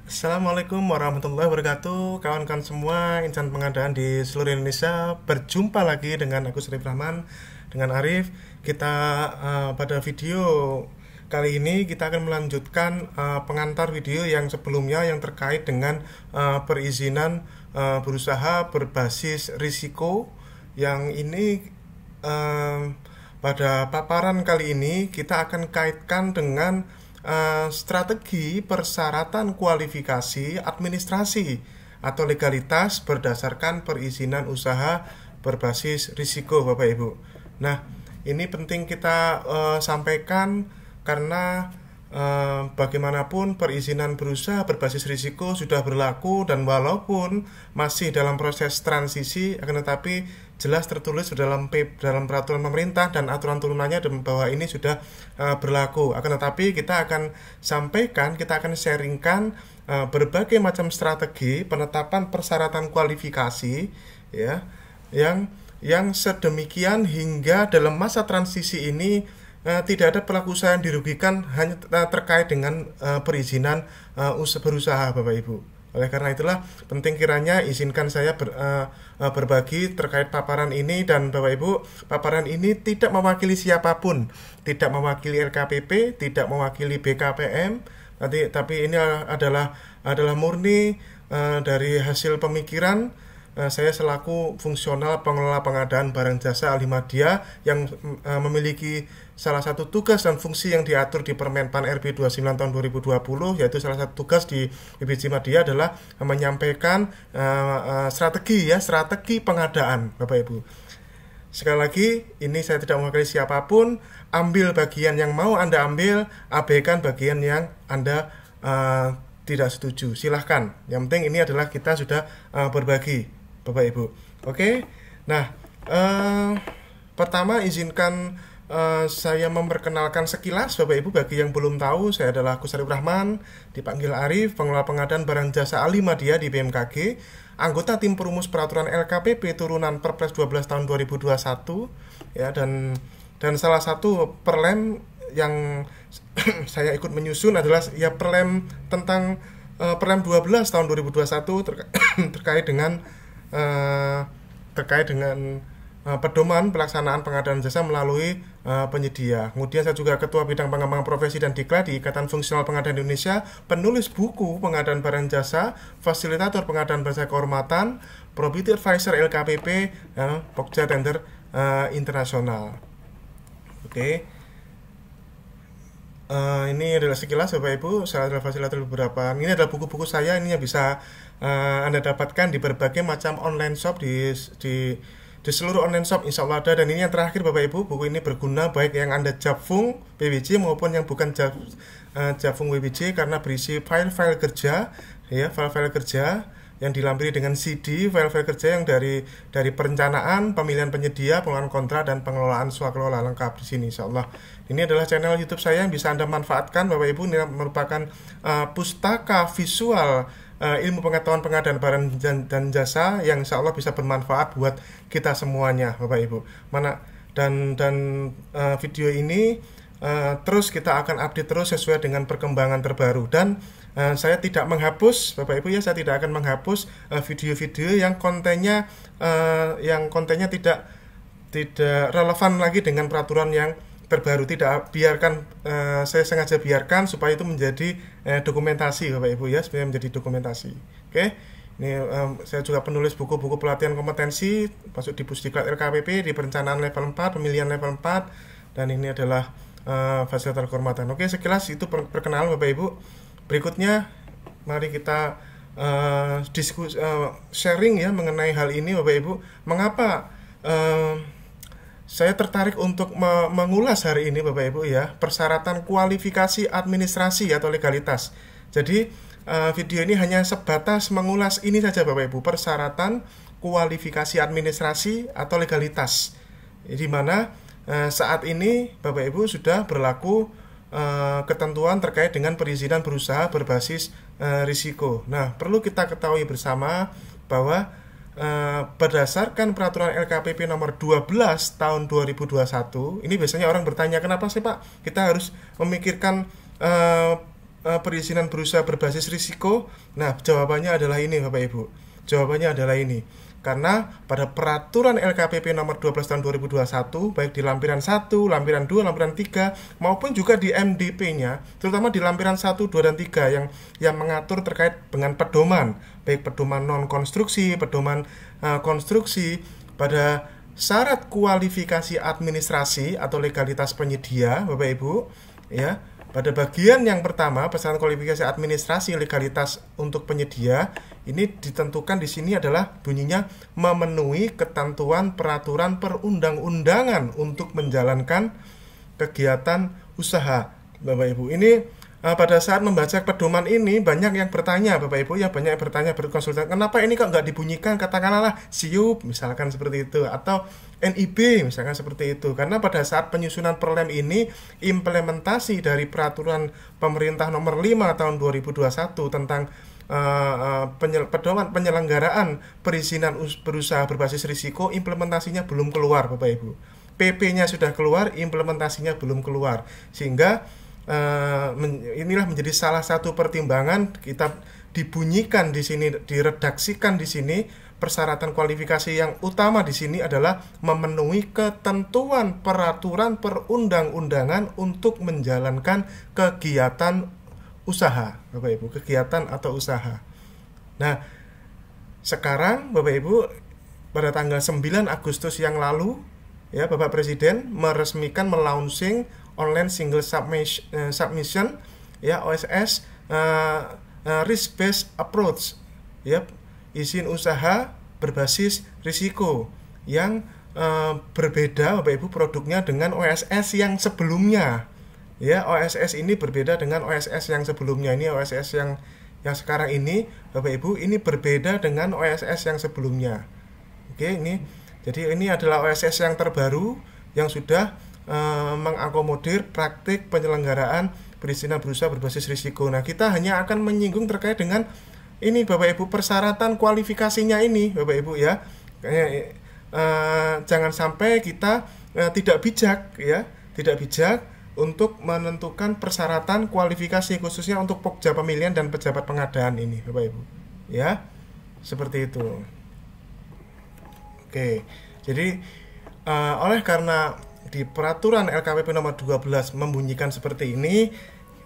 Assalamualaikum warahmatullahi wabarakatuh. Kawan-kawan semua, insan pengadaan di seluruh Indonesia, berjumpa lagi dengan aku Syarif Rahman, dengan Arif. Kita pada video kali ini kita akan melanjutkan pengantar video yang sebelumnya yang terkait dengan perizinan berusaha berbasis risiko. Yang ini pada paparan kali ini kita akan kaitkan dengan strategi persyaratan kualifikasi administrasi atau legalitas berdasarkan perizinan usaha berbasis risiko, Bapak Ibu. Nah, ini penting kita sampaikan karena bagaimanapun perizinan berusaha berbasis risiko sudah berlaku, dan walaupun masih dalam proses transisi, akan tetapi jelas tertulis dalam peraturan pemerintah dan aturan turunannya bahwa ini sudah berlaku. Akan tetapi kita akan sampaikan, kita akan sharingkan berbagai macam strategi penetapan persyaratan kualifikasi, ya, yang sedemikian hingga dalam masa transisi ini tidak ada pelaku usaha yang dirugikan hanya terkait dengan perizinan berusaha, Bapak Ibu. Oleh karena itulah penting kiranya izinkan saya berbagi terkait paparan ini, dan Bapak Ibu, paparan ini tidak mewakili siapapun, tidak mewakili LKPP, tidak mewakili BKPM, tapi ini adalah murni dari hasil pemikiran saya selaku fungsional pengelola pengadaan barang jasa Alimadya yang memiliki salah satu tugas dan fungsi yang diatur di Permenpan RB 29 tahun 2020, yaitu salah satu tugas di BPJ Madya adalah menyampaikan strategi pengadaan, Bapak Ibu. Sekali lagi, ini saya tidak mewakili siapapun. Ambil bagian yang mau Anda ambil, abaikan bagian yang Anda tidak setuju. Silahkan. Yang penting ini adalah kita sudah berbagi, Bapak Ibu. Oke. Nah, pertama izinkan saya memperkenalkan sekilas, Bapak Ibu, bagi yang belum tahu. Saya adalah Agus Syarif Rahman, dipanggil Arif, pengelola pengadaan barang jasa Alimadya di BMKG, anggota tim perumus peraturan LKPP turunan Perpres 12 tahun 2021, ya, dan salah satu perlem yang saya ikut menyusun adalah ya perlem tentang perlem 12 tahun 2021 terkait dengan pedoman pelaksanaan pengadaan jasa melalui penyedia. Kemudian saya juga Ketua Bidang Pengembangan Profesi dan Diklat di Ikatan Fungsional Pengadaan Indonesia, penulis buku pengadaan barang jasa, fasilitator pengadaan jasa kehormatan, Probity Advisor LKPP, Pokja Tender Internasional. Oke. Ini adalah sekilas, Bapak Ibu. Saya adalah fasilitator beberapa. Ini adalah buku-buku saya. Ini yang bisa Anda dapatkan di berbagai macam online shop di seluruh online shop, insya Allah ada. Dan ini yang terakhir, Bapak Ibu, buku ini berguna baik yang Anda Jabfung PBJ maupun yang bukan Jabfung PBJ, karena berisi file-file kerja, ya, file-file kerja yang dilampiri dengan CD, file-file kerja yang dari perencanaan, pemilihan penyedia, pengelolaan kontrak, dan pengelolaan swakelola lengkap di sini, insya Allah. Ini adalah channel YouTube saya yang bisa Anda manfaatkan, Bapak Ibu. Ini merupakan pustaka visual ilmu pengetahuan pengadaan barang dan jasa yang insya Allah bisa bermanfaat buat kita semuanya, Bapak Ibu. Video ini terus kita akan update terus sesuai dengan perkembangan terbaru, dan saya tidak menghapus, Bapak Ibu, ya, saya tidak akan menghapus video-video yang kontennya tidak relevan lagi dengan peraturan yang terbaru. Tidak, biarkan, saya sengaja biarkan supaya itu menjadi dokumentasi, Bapak Ibu, ya, supaya menjadi dokumentasi. Oke. Ini saya juga penulis buku-buku pelatihan kompetensi masuk di Pusdiklat LKPP di perencanaan level 4, pemilihan level 4, dan ini adalah fasilitator kehormatan. Oke, sekilas itu perkenalan, Bapak Ibu. Berikutnya mari kita sharing, ya, mengenai hal ini, Bapak Ibu. Mengapa saya tertarik untuk mengulas hari ini, Bapak Ibu, ya, persyaratan kualifikasi administrasi atau legalitas. Jadi video ini hanya sebatas mengulas ini saja, Bapak Ibu, persyaratan kualifikasi administrasi atau legalitas, di mana saat ini, Bapak Ibu, sudah berlaku ketentuan terkait dengan perizinan berusaha berbasis risiko. Nah, perlu kita ketahui bersama bahwa berdasarkan peraturan LKPP nomor 12 tahun 2021, ini biasanya orang bertanya, kenapa sih Pak kita harus memikirkan perizinan berusaha berbasis risiko? Nah, jawabannya adalah ini Bapak Ibu. Jawabannya adalah ini. Karena pada peraturan LKPP nomor 12 tahun 2021, baik di lampiran 1, lampiran 2, lampiran 3, maupun juga di MDP-nya, terutama di lampiran 1, 2, dan 3 yang mengatur terkait dengan pedoman, baik pedoman non-konstruksi, pedoman konstruksi, pada syarat kualifikasi administrasi atau legalitas penyedia, Bapak Ibu, ya. Pada bagian yang pertama, persyaratan kualifikasi administrasi legalitas untuk penyedia, ini ditentukan di sini adalah bunyinya memenuhi ketentuan peraturan perundang-undangan untuk menjalankan kegiatan usaha. Bapak Ibu, ini pada saat membaca pedoman ini banyak yang bertanya, Bapak Ibu, ya, banyak yang bertanya, berkonsultasi, kenapa ini kok nggak dibunyikan katakanlah SIUP misalkan seperti itu, atau NIB misalkan seperti itu. Karena pada saat penyusunan perlem ini, implementasi dari peraturan pemerintah nomor 5 tahun 2021 tentang pedoman penyelenggaraan perizinan berusaha berbasis risiko, implementasinya belum keluar, Bapak Ibu. PP-nya sudah keluar, implementasinya belum keluar, sehingga inilah menjadi salah satu pertimbangan kita dibunyikan di sini, diredaksikan di sini, persyaratan kualifikasi yang utama di sini adalah memenuhi ketentuan peraturan perundang-undangan untuk menjalankan kegiatan usaha, Bapak Ibu, kegiatan atau usaha. Nah, sekarang Bapak Ibu, pada tanggal 9 Agustus yang lalu, ya, Bapak Presiden meresmikan melaunching online single submission, ya, OSS, risk based approach, ya, izin usaha berbasis risiko yang berbeda, Bapak Ibu, produknya dengan OSS yang sebelumnya. Ya, OSS ini berbeda dengan OSS yang sebelumnya. Ini OSS yang sekarang ini, Bapak Ibu, ini berbeda dengan OSS yang sebelumnya. Oke, ini jadi ini adalah OSS yang terbaru yang sudah mengakomodir praktik penyelenggaraan perizinan berusaha berbasis risiko. Nah, kita hanya akan menyinggung terkait dengan ini, Bapak Ibu, persyaratan kualifikasinya ini, Bapak Ibu, ya. Jangan sampai kita tidak bijak, ya, tidak bijak untuk menentukan persyaratan kualifikasi khususnya untuk Pokja pemilihan dan pejabat pengadaan ini, Bapak Ibu, ya, seperti itu. Oke, jadi oleh karena di peraturan LKPP nomor 12 membunyikan seperti ini,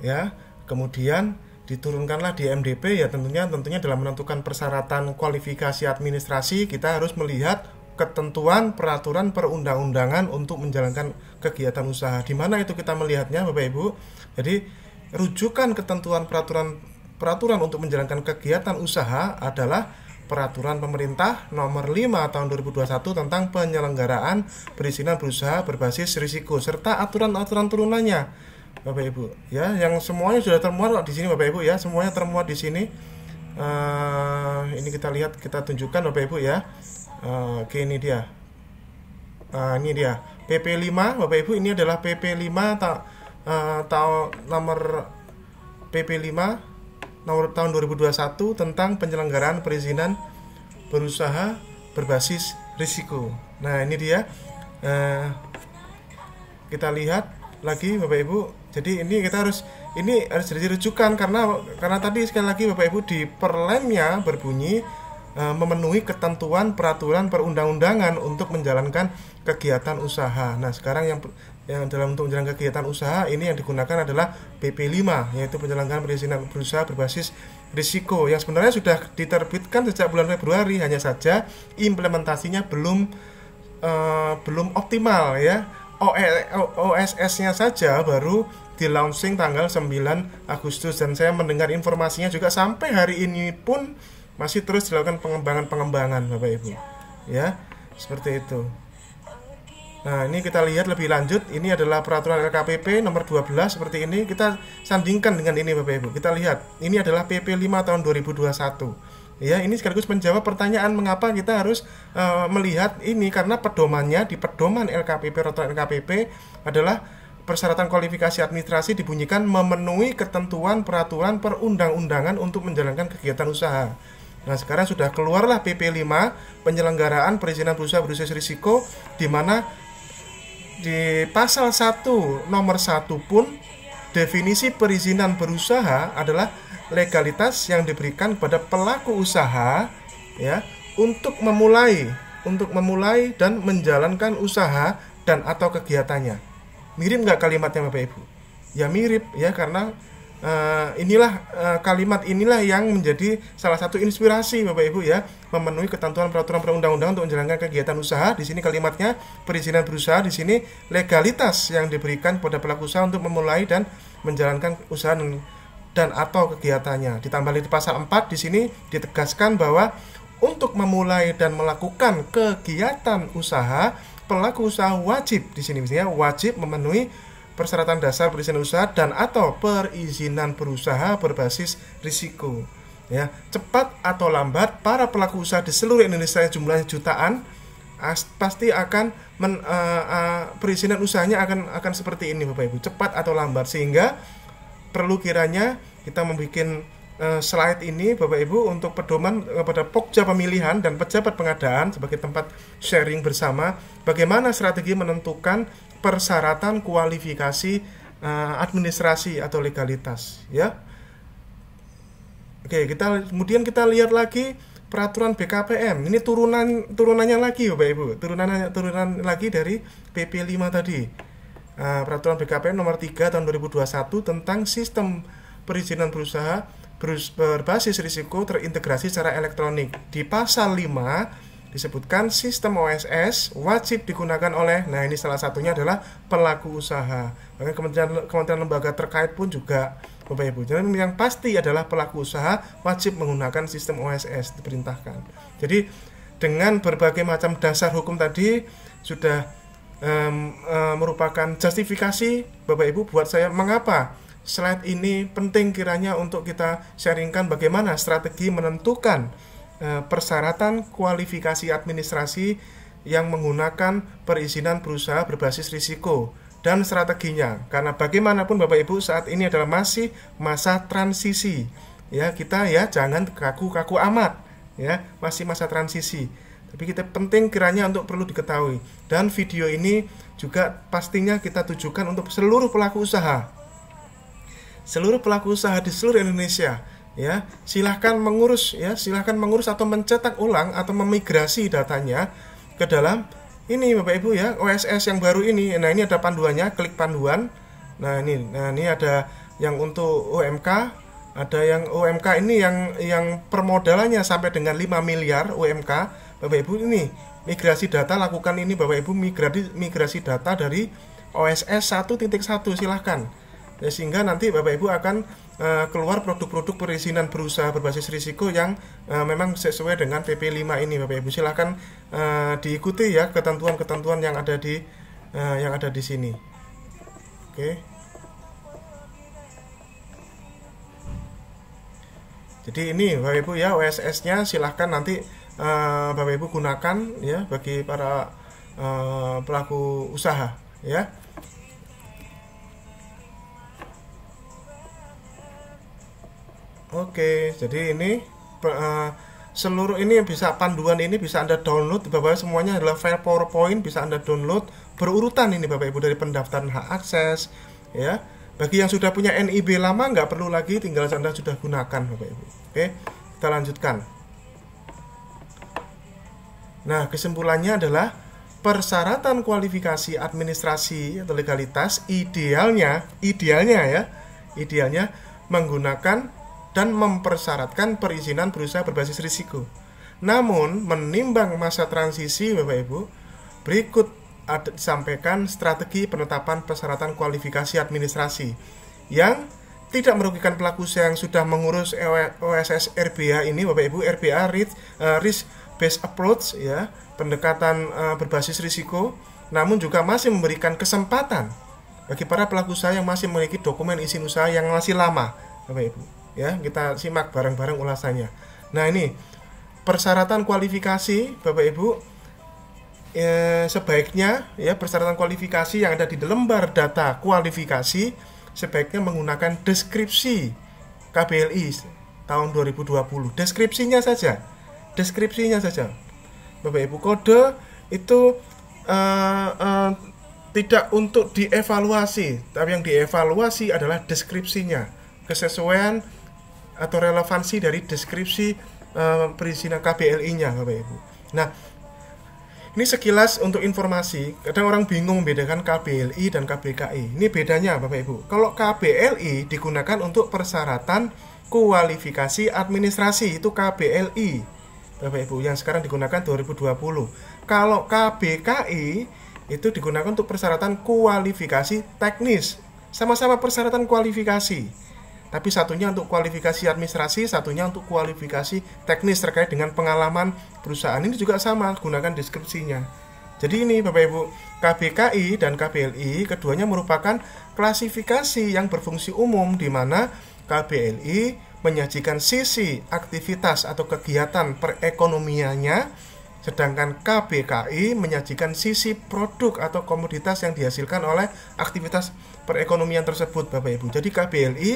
ya, kemudian diturunkanlah di MDP, ya, tentunya dalam menentukan persyaratan kualifikasi administrasi kita harus melihat ketentuan peraturan perundang-undangan untuk menjalankan kegiatan usaha. Di mana itu kita melihatnya, Bapak Ibu? Jadi rujukan ketentuan peraturan untuk menjalankan kegiatan usaha adalah peraturan pemerintah nomor 5 tahun 2021 tentang penyelenggaraan perizinan berusaha berbasis risiko serta aturan-aturan turunannya, Bapak Ibu, ya, yang semuanya sudah termuat di sini, Bapak Ibu, ya, semuanya termuat di sini. Ini kita lihat, kita tunjukkan, Bapak Ibu, ya. Oke, ini dia. Ini dia PP 5, Bapak Ibu, ini adalah PP 5 nomor PP 5 nomor tahun 2021 tentang penyelenggaraan perizinan berusaha berbasis risiko. Nah, ini dia. Kita lihat lagi, Bapak Ibu. Jadi ini kita harus jadi rujukan karena tadi sekali lagi, Bapak Ibu, di perlemnya berbunyi memenuhi ketentuan peraturan perundang-undangan untuk menjalankan kegiatan usaha. Nah, sekarang yang dalam untuk menjalankan kegiatan usaha ini yang digunakan adalah PP 5, yaitu penyelenggaraan perizinan berusaha berbasis risiko, yang sebenarnya sudah diterbitkan sejak bulan Februari, hanya saja implementasinya belum optimal, ya. OSS-nya saja baru di launching tanggal 9 Agustus dan saya mendengar informasinya juga sampai hari ini pun masih terus dilakukan pengembangan, Bapak Ibu, ya, seperti itu. Nah, ini kita lihat lebih lanjut. Ini adalah peraturan LKPP nomor 12 seperti ini. Kita sandingkan dengan ini, Bapak Ibu. Kita lihat, ini adalah PP 5 tahun 2021. Ya, ini sekaligus menjawab pertanyaan mengapa kita harus melihat ini, karena pedomannya di pedoman LKPP, peraturan LKPP adalah persyaratan kualifikasi administrasi dibunyikan memenuhi ketentuan peraturan perundang-undangan untuk menjalankan kegiatan usaha. Nah, sekarang sudah keluarlah PP 5 penyelenggaraan perizinan berusaha berbasis risiko, di mana di pasal 1 nomor 1 pun definisi perizinan berusaha adalah legalitas yang diberikan kepada pelaku usaha ya untuk memulai dan menjalankan usaha dan atau kegiatannya. Mirip nggak kalimatnya Bapak Ibu? Ya mirip ya, karena kalimat inilah yang menjadi salah satu inspirasi Bapak Ibu ya, memenuhi ketentuan peraturan perundang-undangan untuk menjalankan kegiatan usaha. Di sini kalimatnya perizinan berusaha, di sini legalitas yang diberikan pada pelaku usaha untuk memulai dan menjalankan usaha dan atau kegiatannya. Ditambah di pasal 4 di sini ditegaskan bahwa untuk memulai dan melakukan kegiatan usaha, pelaku usaha wajib, di sini misalnya wajib memenuhi persyaratan dasar perizinan usaha dan atau perizinan berusaha berbasis risiko. Ya, cepat atau lambat para pelaku usaha di seluruh Indonesia yang jumlahnya jutaan pasti akan perizinan usahanya akan seperti ini Bapak Ibu, cepat atau lambat, sehingga perlu kiranya kita membuat slide ini Bapak Ibu untuk pedoman kepada Pokja pemilihan dan pejabat pengadaan sebagai tempat sharing bersama bagaimana strategi menentukan persyaratan kualifikasi administrasi atau legalitas ya. Oke, kemudian kita lihat lagi peraturan BKPM. Ini turunannya lagi Bapak Ibu, turunan lagi dari PP 5 tadi. Peraturan BKPM nomor 3 tahun 2021 tentang sistem perizinan berusaha berbasis risiko terintegrasi secara elektronik. Di pasal 5 disebutkan sistem OSS wajib digunakan oleh, nah ini salah satunya adalah pelaku usaha. Bahkan kementerian lembaga terkait pun juga Bapak Ibu. Jadi yang pasti adalah pelaku usaha wajib menggunakan sistem OSS, diperintahkan. Jadi dengan berbagai macam dasar hukum tadi sudah merupakan justifikasi Bapak Ibu buat saya mengapa slide ini penting kiranya untuk kita sharingkan bagaimana strategi menentukan persyaratan kualifikasi administrasi yang menggunakan perizinan berusaha berbasis risiko dan strateginya. Karena bagaimanapun Bapak Ibu saat ini adalah masih masa transisi. Ya, kita ya jangan kaku-kaku amat ya, masih masa transisi. Tapi kita penting kiranya untuk perlu diketahui. Dan video ini juga pastinya kita tujukan untuk seluruh pelaku usaha. Seluruh pelaku usaha di seluruh Indonesia ya, silahkan mengurus atau mencetak ulang atau memigrasi datanya ke dalam ini Bapak Ibu ya, OSS yang baru ini. Nah, ini ada panduannya, klik panduan. Nah, ini ada yang untuk UMK, ada yang UMK ini yang permodalannya sampai dengan 5 miliar UMK. Bapak Ibu ini migrasi data, lakukan ini Bapak Ibu, migrasi data dari OSS 1.1 silahkan. Ya, sehingga nanti Bapak Ibu akan keluar produk-produk perizinan berusaha berbasis risiko yang memang sesuai dengan PP 5 ini Bapak Ibu. Silakan diikuti ya ketentuan-ketentuan yang ada di sini. Oke. Jadi ini Bapak Ibu ya, OSS-nya silahkan nanti Bapak Ibu gunakan ya bagi para pelaku usaha ya. Oke, jadi ini seluruh ini bisa, panduan ini bisa Anda download Bapak Ibu, semuanya adalah file PowerPoint, bisa Anda download berurutan ini Bapak Ibu, dari pendaftaran hak akses ya. Bagi yang sudah punya NIB lama nggak perlu lagi, tinggal Anda sudah gunakan Bapak Ibu. Oke, kita lanjutkan. Nah, kesimpulannya adalah persyaratan kualifikasi administrasi atau legalitas idealnya menggunakan dan mempersyaratkan perizinan berusaha berbasis risiko. Namun, menimbang masa transisi Bapak Ibu, berikut disampaikan strategi penetapan persyaratan kualifikasi administrasi yang tidak merugikan pelaku usaha yang sudah mengurus OSS RBA ini Bapak Ibu. RBA Risk Based Approach ya, pendekatan berbasis risiko, namun juga masih memberikan kesempatan bagi para pelaku usaha yang masih memiliki dokumen izin usaha yang masih lama Bapak Ibu. Ya, kita simak bareng-bareng ulasannya. Nah, ini persyaratan kualifikasi Bapak Ibu, sebaiknya ya persyaratan kualifikasi yang ada di lembar data kualifikasi sebaiknya menggunakan deskripsi KBLI tahun 2020. Deskripsinya saja Bapak Ibu. Kode itu tidak untuk dievaluasi, tapi yang dievaluasi adalah deskripsinya, kesesuaian atau relevansi dari deskripsi perizinan KBLI-nya, Bapak Ibu. Nah, ini sekilas untuk informasi. Kadang orang bingung membedakan KBLI dan KBKI. Ini bedanya, Bapak Ibu. Kalau KBLI digunakan untuk persyaratan kualifikasi administrasi, itu KBLI, Bapak Ibu, yang sekarang digunakan 2020. Kalau KBKI itu digunakan untuk persyaratan kualifikasi teknis. Sama-sama persyaratan kualifikasi, tapi satunya untuk kualifikasi administrasi, satunya untuk kualifikasi teknis terkait dengan pengalaman perusahaan. Ini juga sama, gunakan deskripsinya. Jadi ini Bapak Ibu, KBKI dan KBLI keduanya merupakan klasifikasi yang berfungsi umum, di mana KBLI menyajikan sisi aktivitas atau kegiatan perekonomiannya, sedangkan KBKI menyajikan sisi produk atau komoditas yang dihasilkan oleh aktivitas perekonomian tersebut, Bapak Ibu. Jadi KBLI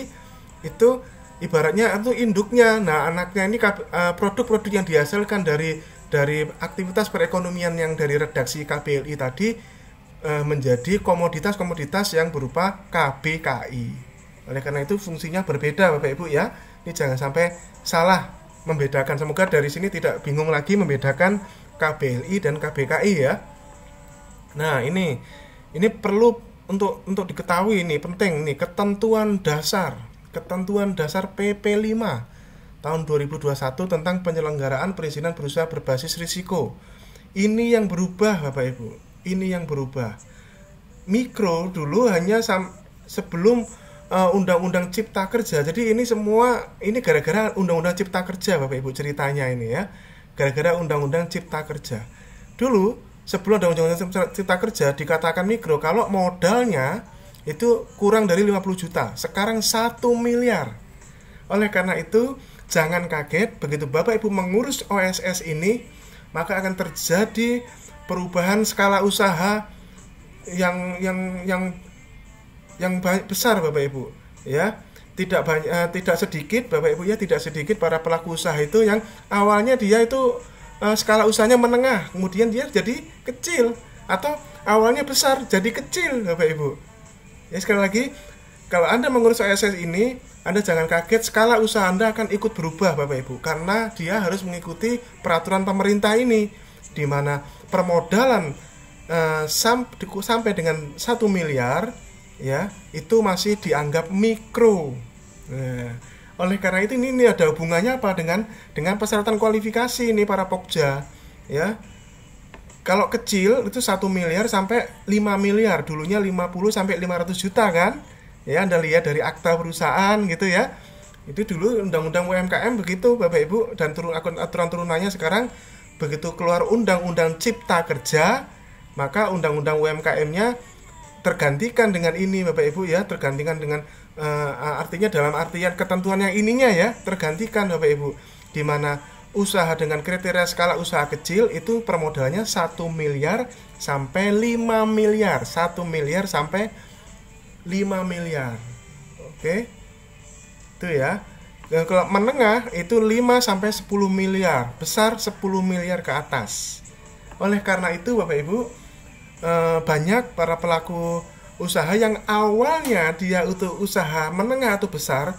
itu ibaratnya itu induknya. Nah, anaknya ini produk-produk yang dihasilkan dari aktivitas perekonomian yang dari redaksi KBLI tadi menjadi komoditas-komoditas yang berupa KBKI. Oleh karena itu fungsinya berbeda, Bapak Ibu ya. Ini jangan sampai salah membedakan. Semoga dari sini tidak bingung lagi membedakan KBLI dan KBKI ya. Nah, ini perlu untuk diketahui, ini penting nih, ketentuan dasar PP 5 tahun 2021 tentang penyelenggaraan perizinan berusaha berbasis risiko. Ini yang berubah, Bapak Ibu. Ini yang berubah. Mikro dulu hanya sebelum Undang-Undang Cipta Kerja. Jadi ini semua ini gara-gara Undang-Undang Cipta Kerja, Bapak Ibu, ceritanya ini ya. Gara-gara Undang-Undang Cipta Kerja. Dulu sebelum ada Undang-Undang Cipta Kerja dikatakan mikro kalau modalnya itu kurang dari 50 juta. Sekarang 1 miliar. Oleh karena itu jangan kaget begitu Bapak Ibu mengurus OSS ini, maka akan terjadi perubahan skala usaha yang besar, Bapak Ibu ya. Tidak sedikit, Bapak Ibu ya, tidak sedikit para pelaku usaha itu yang awalnya dia itu skala usahanya menengah, kemudian dia jadi kecil, atau awalnya besar jadi kecil, Bapak Ibu ya. Sekali lagi, kalau Anda mengurus OSS ini, Anda jangan kaget skala usaha Anda akan ikut berubah, Bapak Ibu, karena dia harus mengikuti peraturan pemerintah ini, di mana permodalan sampai dengan 1 miliar ya, itu masih dianggap mikro. Nah, oleh karena itu ini ada hubungannya apa dengan persyaratan kualifikasi ini para Pokja ya. Kalau kecil itu 1 miliar sampai 5 miliar, dulunya 50 sampai 500 juta kan? Ya, Anda lihat dari akta perusahaan gitu ya. Itu dulu undang-undang UMKM begitu, Bapak Ibu, dan aturan turunannya sekarang begitu keluar Undang-Undang Cipta Kerja, maka undang-undang UMKM-nya tergantikan dengan ini, Bapak Ibu ya, tergantikan dengan artinya dalam artian ketentuan yang ininya ya, tergantikan, Bapak Ibu, di mana usaha dengan kriteria skala usaha kecil itu permodalannya 1 miliar sampai 5 miliar, 1 miliar sampai 5 miliar. Oke. Itu ya. Dan kalau menengah itu 5 sampai 10 miliar, besar 10 miliar ke atas. Oleh karena itu Bapak Ibu, banyak para pelaku usaha yang awalnya dia untuk usaha menengah atau besar,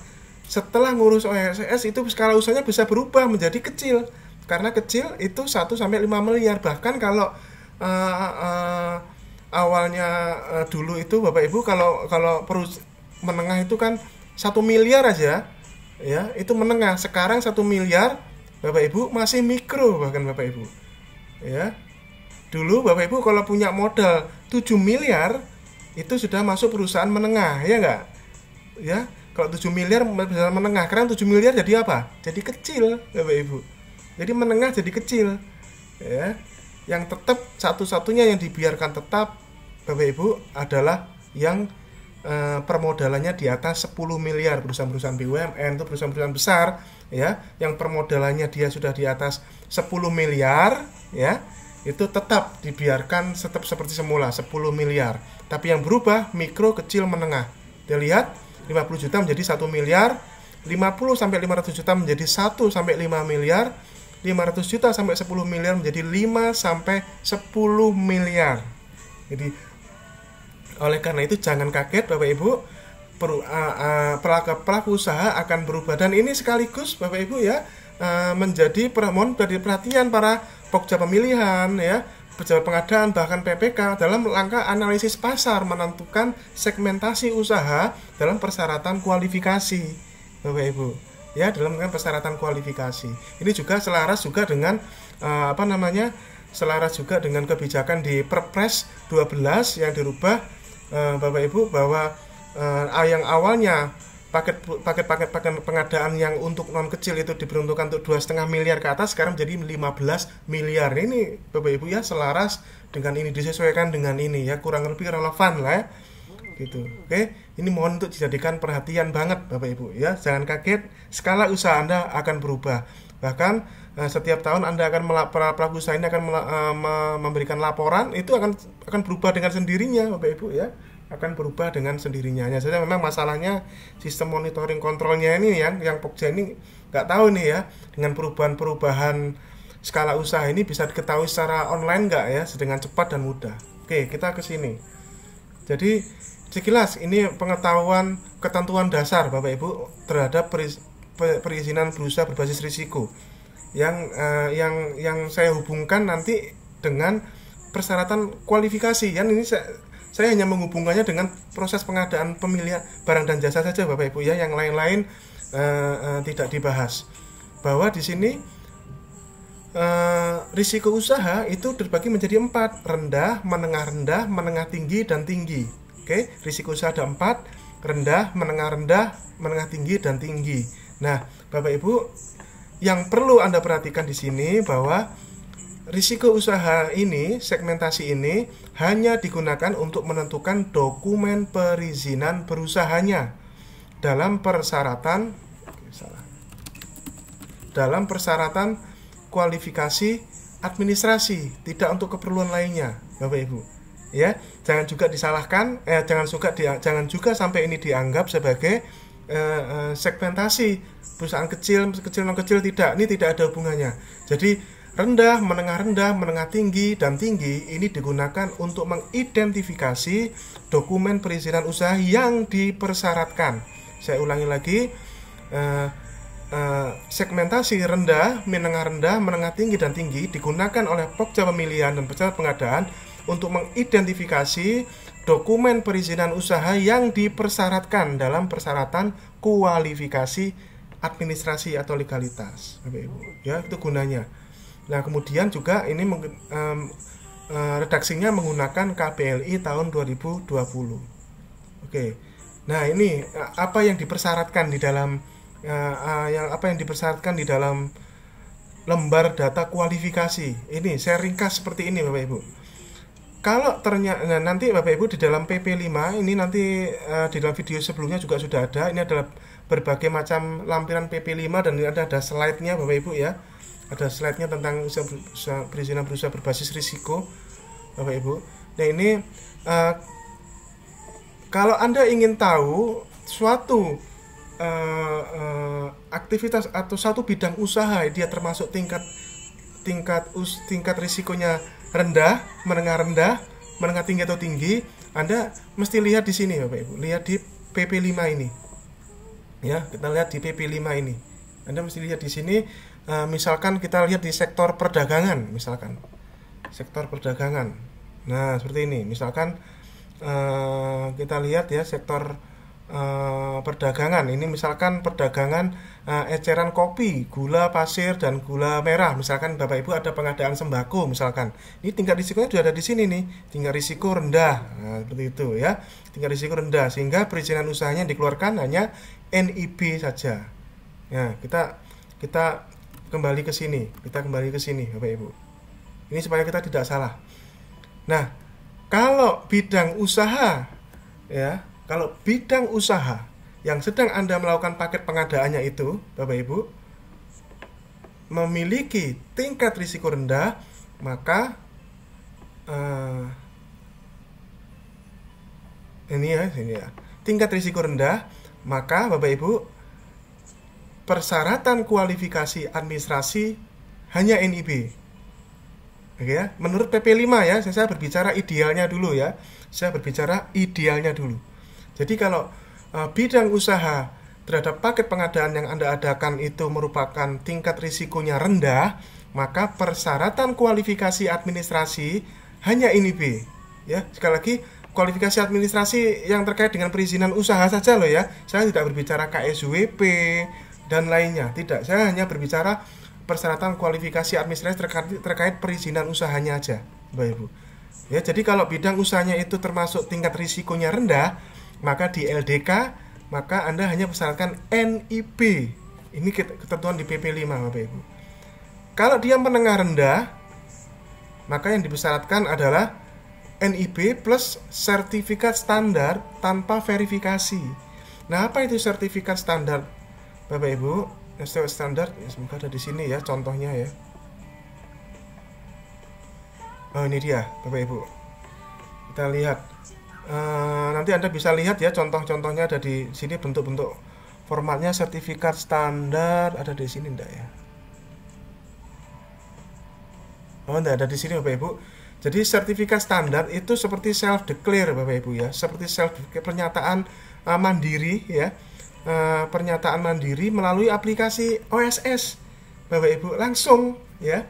setelah ngurus OSS itu skala usahanya bisa berubah menjadi kecil, karena kecil itu 1 sampai 5 miliar. Bahkan kalau awalnya dulu itu Bapak Ibu, kalau menengah itu kan 1 miliar aja ya, itu menengah. Sekarang 1 miliar Bapak Ibu masih mikro, bahkan Bapak Ibu ya. Dulu Bapak Ibu kalau punya modal 7 miliar itu sudah masuk perusahaan menengah, ya enggak? Ya, kalau 7 miliar perusahaan menengah, karena 7 miliar jadi apa? Jadi kecil, Bapak Ibu. Jadi menengah jadi kecil. Ya. Yang tetap satu-satunya yang dibiarkan tetap Bapak Ibu adalah yang permodalannya di atas 10 miliar, perusahaan-perusahaan BUMN itu perusahaan-perusahaan besar ya, yang permodalannya dia sudah di atas 10 miliar ya. Itu tetap dibiarkan tetap seperti semula 10 miliar. Tapi yang berubah mikro, kecil, menengah. Kita lihat 50 juta menjadi 1 miliar, 50 sampai 500 juta menjadi 1 sampai 5 miliar, 500 juta sampai 10 miliar menjadi 5 sampai 10 miliar. Jadi Oleh karena itu jangan kaget Bapak Ibu, pelaku usaha akan berubah, dan ini sekaligus Bapak Ibu ya menjadi perhatian para pokja pemilihan ya, pejabat pengadaan, bahkan PPK dalam langkah analisis pasar menentukan segmentasi usaha dalam persyaratan kualifikasi Bapak Ibu ya, dalam persyaratan kualifikasi. Ini juga selaras juga dengan selaras juga dengan kebijakan di Perpres 12 yang dirubah Bapak Ibu, bahwa yang awalnya paket pengadaan yang untuk non kecil itu diperuntukkan untuk 2,5 miliar ke atas, sekarang jadi 15 miliar. Ini Bapak Ibu ya selaras dengan ini, disesuaikan dengan ini ya, kurang lebih relevan lah ya gitu. Oke, ini mohon untuk dijadikan perhatian banget Bapak Ibu ya, jangan kaget, skala usaha Anda akan berubah. Bahkan setiap tahun Anda akan pelaku usaha ini akan memberikan laporan, itu akan berubah dengan sendirinya Bapak Ibu ya, akan berubah dengan sendirinya. Hanya saja memang masalahnya sistem monitoring kontrolnya ini yang Pokja ini nggak tahu nih ya, dengan perubahan skala usaha ini bisa diketahui secara online nggak ya, dengan cepat dan mudah. Oke, kita ke sini. Jadi sekilas ini pengetahuan ketentuan dasar Bapak Ibu terhadap perizinan berusaha berbasis risiko yang saya hubungkan nanti dengan persyaratan kualifikasi. Ini saya hanya menghubungkannya dengan proses pengadaan pemilihan barang dan jasa saja Bapak Ibu ya, yang lain-lain tidak dibahas. Bahwa di sini risiko usaha itu terbagi menjadi 4, rendah, menengah tinggi, dan tinggi. Oke, risiko usaha ada 4, rendah, menengah tinggi, dan tinggi. Nah, Bapak Ibu, yang perlu Anda perhatikan di sini bahwa risiko usaha ini, segmentasi ini hanya digunakan untuk menentukan dokumen perizinan berusahanya dalam persyaratan kualifikasi administrasi, tidak untuk keperluan lainnya Bapak Ibu. Ya, jangan juga disalahkan, jangan juga sampai ini dianggap sebagai segmentasi perusahaan kecil, non kecil, tidak. Ini tidak ada hubungannya. Jadi rendah, menengah tinggi, dan tinggi ini digunakan untuk mengidentifikasi dokumen perizinan usaha yang dipersyaratkan. Saya ulangi lagi, segmentasi rendah, menengah tinggi, dan tinggi digunakan oleh Pokja pemilihan dan pejabat pengadaan untuk mengidentifikasi dokumen perizinan usaha yang dipersyaratkan dalam persyaratan kualifikasi administrasi atau legalitas, Bapak Ibu. Ya, itu gunanya. Nah, kemudian juga ini redaksinya menggunakan KBLI tahun 2020. Oke. Nah, ini apa yang dipersyaratkan di dalam dipersyaratkan di dalam lembar data kualifikasi. Ini saya ringkas seperti ini Bapak Ibu. Kalau ternyata nanti Bapak Ibu di dalam PP5 ini nanti di dalam video sebelumnya juga sudah ada. Ini adalah berbagai macam lampiran PP5 dan ini ada slide-nya Bapak Ibu ya. Ada slide-nya tentang perizinan berusaha berbasis risiko Bapak Ibu. Nah, ini kalau Anda ingin tahu suatu aktivitas atau satu bidang usaha dia termasuk tingkat risikonya rendah, menengah tinggi atau tinggi, Anda mesti lihat di sini Bapak Ibu, lihat di PP5 ini. Ya, kita lihat di PP5 ini. Anda mesti lihat di sini, misalkan kita lihat di sektor perdagangan, misalkan. Sektor perdagangan. Nah, seperti ini. Misalkan kita lihat ya sektor perdagangan. Ini misalkan perdagangan eceran kopi, gula pasir, dan gula merah. Misalkan Bapak Ibu ada pengadaan sembako misalkan. Ini tingkat risikonya sudah ada di sini nih. Tingkat risiko rendah. Nah, seperti itu ya. Tingkat risiko rendah sehingga perizinan usahanya dikeluarkan hanya NIB saja. Nah, kita kembali ke sini. Bapak Ibu. Ini supaya kita tidak salah. Nah, kalau bidang usaha ya, kalau bidang usaha yang sedang Anda melakukan paket pengadaannya itu, Bapak Ibu, memiliki tingkat risiko rendah, maka ini ya, tingkat risiko rendah, maka Bapak Ibu, persyaratan kualifikasi administrasi hanya NIB. Oke ya, menurut PP 5 ya, saya berbicara idealnya dulu ya. Saya berbicara idealnya dulu. Jadi kalau bidang usaha terhadap paket pengadaan yang Anda adakan itu merupakan tingkat risikonya rendah, maka persyaratan kualifikasi administrasi hanya ini B. Ya, sekali lagi kualifikasi administrasi yang terkait dengan perizinan usaha saja loh ya. Saya tidak berbicara KSWP dan lainnya, tidak. Saya hanya berbicara persyaratan kualifikasi administrasi terkait perizinan usahanya aja, Bapak Ibu. Ya, jadi kalau bidang usahanya itu termasuk tingkat risikonya rendah, maka di LDK maka Anda hanya persyaratkan NIB. Ini ketentuan di PP 5, Bapak Ibu. Kalau dia menengah rendah, maka yang dipersyaratkan adalah NIB plus sertifikat standar tanpa verifikasi. Nah, apa itu sertifikat standar, Bapak Ibu? Sertifikat standar, ya, semoga ada di sini ya contohnya ya. Oh, ini dia, Bapak Ibu. Kita lihat. Nanti Anda bisa lihat ya contoh-contohnya ada di sini, bentuk-bentuk formatnya. Sertifikat standar ada di sini enggak ya? Oh, enggak ada di sini, Bapak Ibu. Jadi sertifikat standar itu seperti self declare, Bapak Ibu ya, seperti pernyataan mandiri ya. Pernyataan mandiri melalui aplikasi OSS, Bapak Ibu, langsung ya.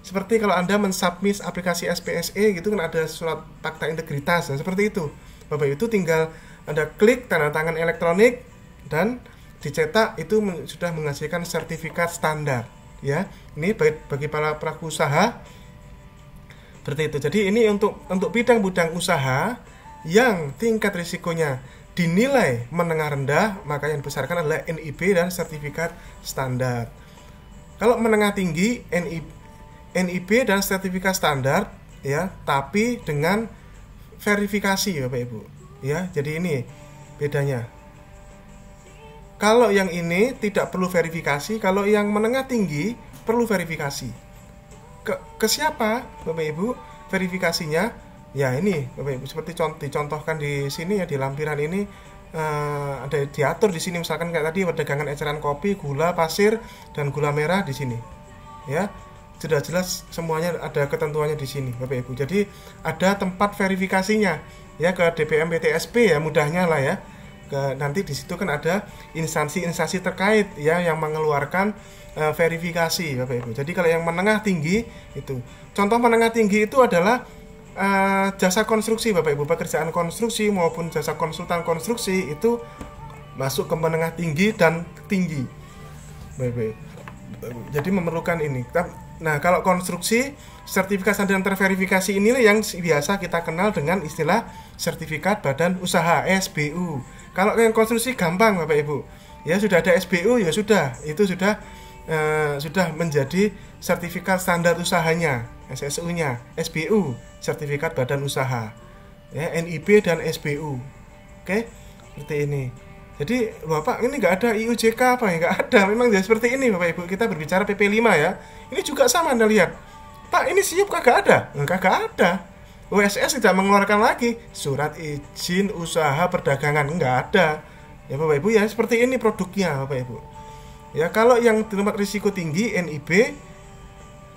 Seperti kalau Anda mensubmit aplikasi SPSE gitu kan, ada surat fakta integritas, dan seperti itu, Bapak Ibu. Itu tinggal Anda klik tanda tangan elektronik dan dicetak, itu sudah menghasilkan sertifikat standar ya. Ini bagi para pelaku usaha seperti itu. Jadi ini untuk bidang-bidang usaha yang tingkat risikonya dinilai menengah rendah, maka yang dibesarkan adalah NIB dan sertifikat standar. Kalau menengah tinggi, NIB dan sertifikat standar ya, tapi dengan verifikasi, Bapak Ibu ya. Jadi ini bedanya. Kalau yang ini tidak perlu verifikasi, kalau yang menengah tinggi perlu verifikasi. Ke siapa, Bapak Ibu, verifikasinya? Ya ini, Bapak Ibu, seperti dicontohkan di sini ya, di lampiran ini ada diatur di sini, misalkan kayak tadi perdagangan eceran kopi, gula pasir dan gula merah di sini. Ya, sudah jelas semuanya, ada ketentuannya di sini, Bapak Ibu. Jadi ada tempat verifikasinya ya, ke DPM PTSP ya, mudahnya lah ya. Nanti di situ kan ada instansi-instansi terkait ya yang mengeluarkan verifikasi, Bapak Ibu. Jadi kalau yang menengah tinggi itu, contoh menengah tinggi itu adalah jasa konstruksi, Bapak Ibu, pekerjaan konstruksi maupun jasa konsultan konstruksi itu masuk ke menengah tinggi dan tinggi, Bapak Ibu. Jadi memerlukan ini. Nah, kalau konstruksi, sertifikat standar yang terverifikasi ini yang biasa kita kenal dengan istilah sertifikat badan usaha, SBU. Kalau yang konstruksi gampang, Bapak Ibu. Ya sudah ada SBU, ya sudah, itu sudah menjadi sertifikat standar usahanya, SSU-nya, SBU, sertifikat badan usaha. Ya, NIB dan SBU. Oke, seperti ini. Jadi, Bapak, ini nggak ada IUJK apa ya? Nggak ada, memang ya seperti ini, Bapak Ibu. Kita berbicara PP 5 ya. Ini juga sama, Anda lihat. Pak, ini SIUP kagak ada? Kagak ada. OSS tidak mengeluarkan lagi surat izin usaha perdagangan, nggak ada. Ya, Bapak Ibu ya, seperti ini produknya, Bapak Ibu. Ya, kalau yang tempat risiko tinggi, NIB,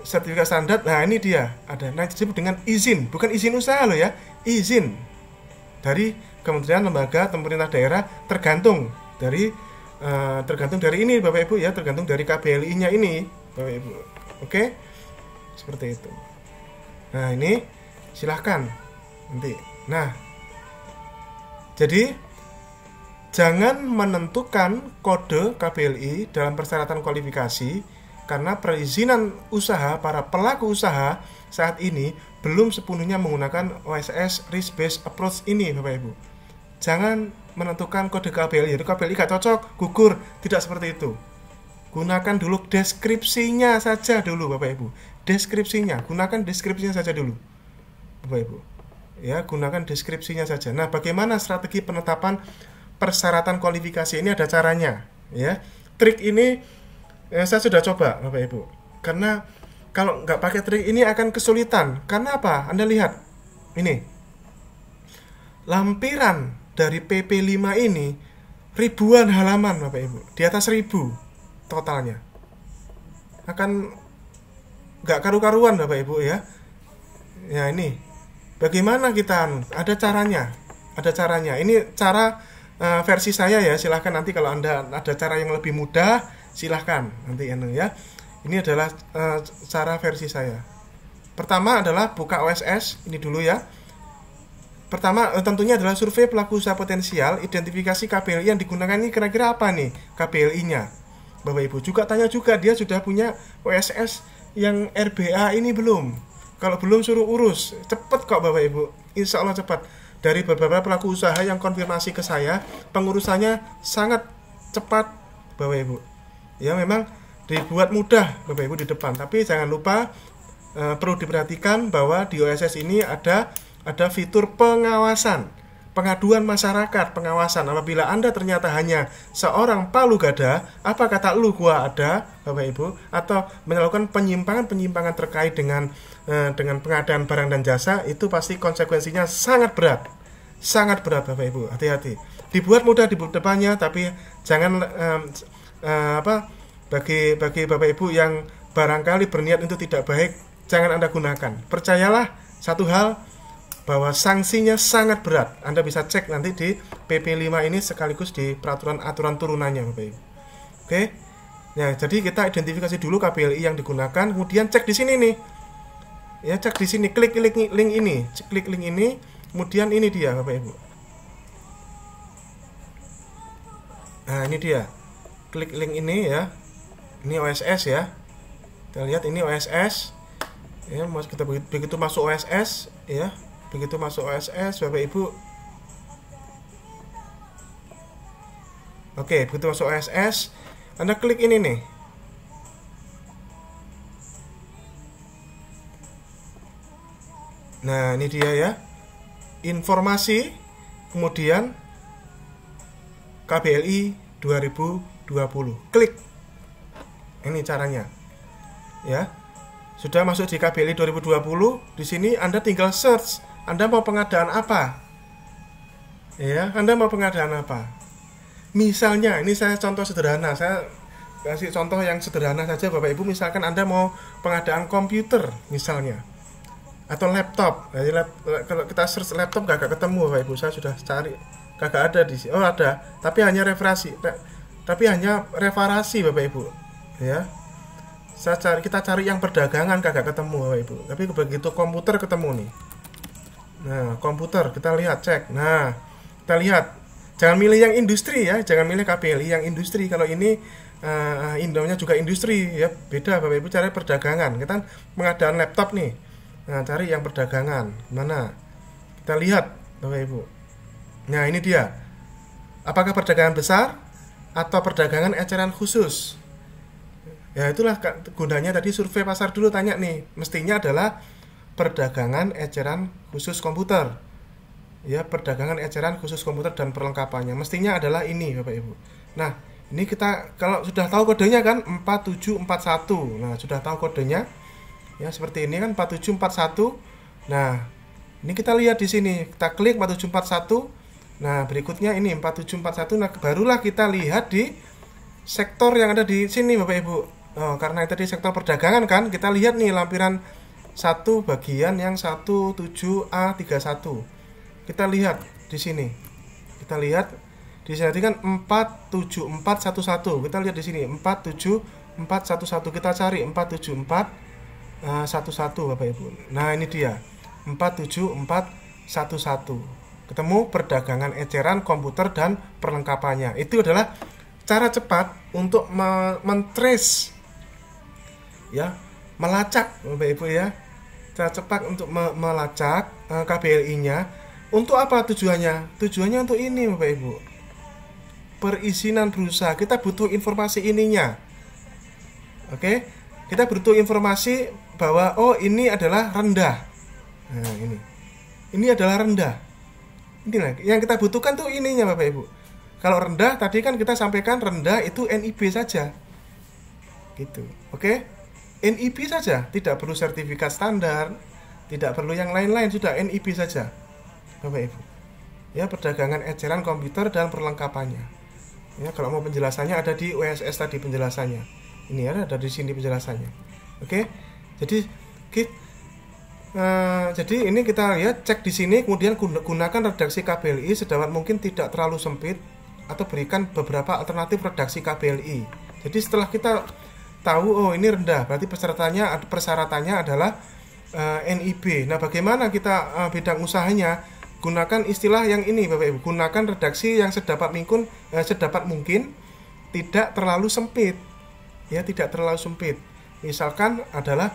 sertifikat standar, nah ini dia. Ada, nah disebut dengan izin, bukan izin usaha loh ya, izin. Dari kementerian, lembaga, pemerintah daerah, tergantung dari ini, Bapak Ibu ya, tergantung dari KBLI-nya ini, Bapak Ibu. Oke, seperti itu. Nah ini silahkan nanti. Nah, jadi jangan menentukan kode KBLI dalam persyaratan kualifikasi, karena perizinan usaha para pelaku usaha saat ini belum sepenuhnya menggunakan OSS Risk Based Approach ini, Bapak Ibu. Jangan menentukan kode KBLI, jadi KBLI gak cocok, gugur, tidak seperti itu. Gunakan dulu deskripsinya saja dulu, Bapak Ibu. Deskripsinya, gunakan deskripsinya saja dulu, Bapak Ibu. Ya, gunakan deskripsinya saja. Nah, bagaimana strategi penetapan persyaratan kualifikasi ini? Ada caranya, ya. Trik ini saya sudah coba, Bapak Ibu. Karena kalau nggak pakai trik ini akan kesulitan. Karena apa? Anda lihat, ini lampiran dari PP 5 ini ribuan halaman, Bapak Ibu, di atas 1000 totalnya. Akan nggak karu-karuan, Bapak Ibu ya. Ya ini, bagaimana kita? Ada caranya, ada caranya. Ini cara versi saya ya. Silahkan nanti kalau Anda ada cara yang lebih mudah, silahkan nanti ya. Ini adalah cara versi saya. Pertama adalah buka OSS ini dulu ya. Pertama tentunya adalah survei pelaku usaha potensial, identifikasi KBLI yang digunakan ini kira-kira apa nih KBLI-nya. Bapak Ibu juga tanya juga, dia sudah punya OSS yang RBA ini belum? Kalau belum suruh urus, cepet kok Bapak Ibu, insya Allah cepat. Dari beberapa pelaku usaha yang konfirmasi ke saya, pengurusannya sangat cepat Bapak Ibu. Ya memang dibuat mudah Bapak Ibu di depan, tapi jangan lupa perlu diperhatikan bahwa di OSS ini ada fitur pengawasan, pengaduan masyarakat, pengawasan. Apabila Anda ternyata hanya seorang palu gada, apa kata lu gua ada, Bapak Ibu, atau melakukan penyimpangan terkait dengan pengadaan barang dan jasa, itu pasti konsekuensinya sangat berat Bapak Ibu. Hati-hati. Dibuat mudah di depannya, tapi jangan bagi Bapak Ibu yang barangkali berniat untuk tidak baik, jangan Anda gunakan. Percayalah satu hal, bahwa sanksinya sangat berat. Anda bisa cek nanti di PP 5 ini sekaligus di peraturan aturan turunannya Bapak Ibu. Oke. Ya, jadi kita identifikasi dulu KBLI yang digunakan, kemudian cek di sini nih. Ya, cek di sini, klik link ini, klik link ini, kemudian ini dia Bapak Ibu. Nah, ini dia. Klik link ini ya. Ini OSS ya. Kita lihat ini OSS. Ya, kita begitu masuk OSS ya. Begitu masuk OSS Bapak Ibu. Oke, begitu masuk OSS, Anda klik ini nih. Nah, ini dia ya. Informasi, kemudian KBLI 2020. Klik. Ini caranya. Ya. Sudah masuk di KBLI 2020. Di sini Anda tinggal search. Anda mau pengadaan apa? Ya, Anda mau pengadaan apa? Misalnya, ini saya contoh sederhana. Saya kasih contoh yang sederhana saja Bapak Ibu. Misalkan Anda mau pengadaan komputer misalnya, atau laptop. Jadi kalau kita search laptop gak ketemu Bapak Ibu. Saya sudah cari, kagak ada di sini. Oh ada, tapi hanya referasi. Tapi hanya referasi Bapak Ibu. Ya. Kita cari yang perdagangan kagak ketemu Bapak Ibu. Tapi begitu komputer ketemu nih. Nah, komputer kita lihat, cek. Nah, kita lihat. Jangan milih yang industri ya, jangan milih KBLI yang industri. Kalau ini Indomnya juga industri ya, beda Bapak Ibu. Cari perdagangan. Kita pengadaan laptop nih. Nah, cari yang perdagangan. Mana? Kita lihat Bapak Ibu. Nah, ini dia. Apakah perdagangan besar atau perdagangan eceran khusus? Ya, itulah gunanya tadi survei pasar dulu tanya nih. Mestinya adalah perdagangan eceran khusus komputer. Ya, perdagangan eceran khusus komputer dan perlengkapannya. Mestinya adalah ini Bapak Ibu. Nah, ini kita kalau sudah tahu kodenya kan 4741. Nah, sudah tahu kodenya. Ya, seperti ini kan 4741. Nah, ini kita lihat di sini. Kita klik 4741. Nah, berikutnya ini 4741. Nah, barulah kita lihat di sektor yang ada di sini Bapak Ibu. Oh, karena tadi sektor perdagangan kan, kita lihat nih lampiran 1 bagian yang 17A31. Kita lihat di sini. Kita lihat di sini kan 47411. Kita lihat di sini 47411. Kita cari 47411 Bapak Ibu. Nah, ini dia. 47411. Ketemu perdagangan eceran komputer dan perlengkapannya. Itu adalah cara cepat untuk men-trace ya, melacak Bapak Ibu ya. Cara cepat untuk melacak KBLI-nya. Untuk apa tujuannya? Tujuannya untuk ini Bapak Ibu. Perizinan berusaha. Kita butuh informasi ininya. Oke? Kita butuh informasi bahwa oh ini adalah rendah. Nah, ini. Ini adalah rendah. Inilah yang kita butuhkan tuh ininya Bapak Ibu. Kalau rendah tadi kan kita sampaikan rendah itu NIB saja. Gitu. Oke? NIB saja, tidak perlu sertifikat standar, tidak perlu yang lain-lain, sudah NIB saja Bapak Ibu. Ya, perdagangan eceran komputer dan perlengkapannya. Ya, kalau mau penjelasannya ada di OSS tadi penjelasannya. Ini ada di sini penjelasannya. Oke? Jadi Jadi ini kita lihat, cek di sini, kemudian gunakan redaksi KBLI sedapat mungkin tidak terlalu sempit, atau berikan beberapa alternatif redaksi KBLI. Jadi setelah kita tahu, oh ini rendah, berarti persyaratannya adalah NIB. Nah, bagaimana kita bidang usahanya? Gunakan istilah yang ini, Bapak Ibu. Gunakan redaksi yang sedapat mungkin tidak terlalu sempit. Ya, tidak terlalu sempit. Misalkan adalah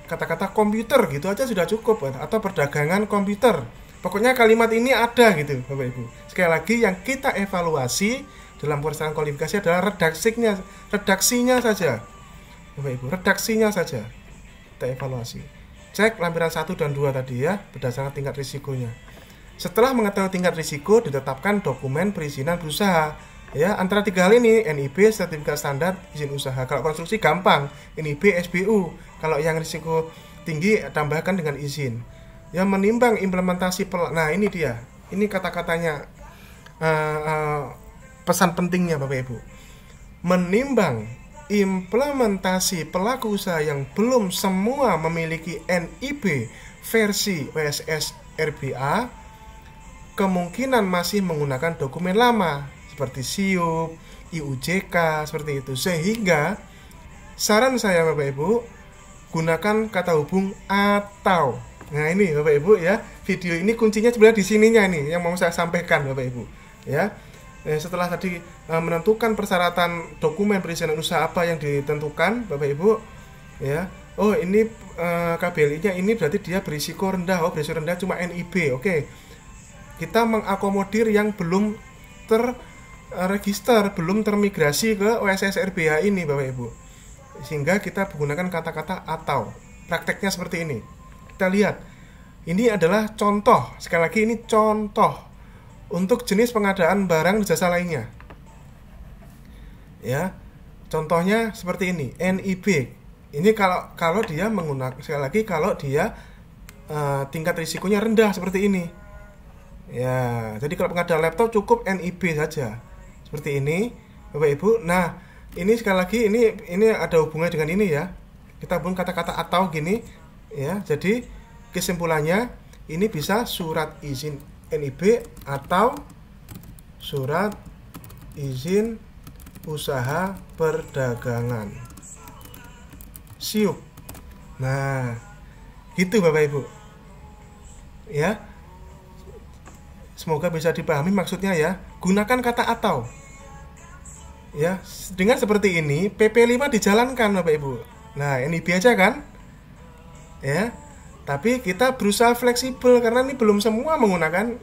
kata-kata komputer gitu aja sudah cukup, atau perdagangan komputer. Pokoknya kalimat ini ada gitu, Bapak Ibu. Sekali lagi, yang kita evaluasi dalam persyaratan kualifikasi adalah redaksinya saja, Bapak Ibu. Redaksinya saja kita evaluasi. Cek lampiran 1 dan 2 tadi ya, berdasarkan tingkat risikonya. Setelah mengetahui tingkat risiko, ditetapkan dokumen perizinan berusaha. Ya, antara 3 hal ini, NIB, sertifikat standar izin usaha. Kalau konstruksi gampang, NIB, SBU. Kalau yang risiko tinggi, tambahkan dengan izin. Ya, menimbang implementasi nah ini dia. Ini kata-katanya, pesan pentingnya Bapak Ibu. Menimbang implementasi pelaku usaha yang belum semua memiliki NIB versi OSS RBA, kemungkinan masih menggunakan dokumen lama seperti SIUP, IUJK, seperti itu. Sehingga saran saya Bapak Ibu, gunakan kata hubung atau. Nah ini Bapak Ibu ya, video ini kuncinya sebenarnya di sininya ini yang mau saya sampaikan Bapak Ibu ya. Setelah tadi menentukan persyaratan dokumen perizinan usaha apa yang ditentukan Bapak Ibu ya. Oh ini KBLI-nya ini berarti dia berisiko rendah. Oh berisiko rendah cuma NIB. Oke. Kita mengakomodir yang belum terregister, belum termigrasi ke OSS RBA ini Bapak Ibu. Sehingga kita menggunakan kata-kata atau. Prakteknya seperti ini. Kita lihat. Ini adalah contoh. Sekali lagi ini contoh untuk jenis pengadaan barang dan jasa lainnya. Ya. Contohnya seperti ini, NIB. Ini kalau dia menggunakan, sekali lagi kalau dia tingkat risikonya rendah seperti ini. Ya, jadi kalau pengadaan laptop cukup NIB saja. Seperti ini, Bapak Ibu. Nah, ini sekali lagi ini ada hubungannya dengan ini ya. Kita pun kata-kata atau gini ya. Jadi kesimpulannya ini bisa surat izin NIB atau surat izin usaha perdagangan SIUP. Nah, gitu Bapak Ibu. Ya. Semoga bisa dipahami maksudnya ya. Gunakan kata atau. Ya, dengan seperti ini PP5 dijalankan Bapak Ibu. Nah, NIB aja kan? Ya. Tapi kita berusaha fleksibel karena ini belum semua menggunakan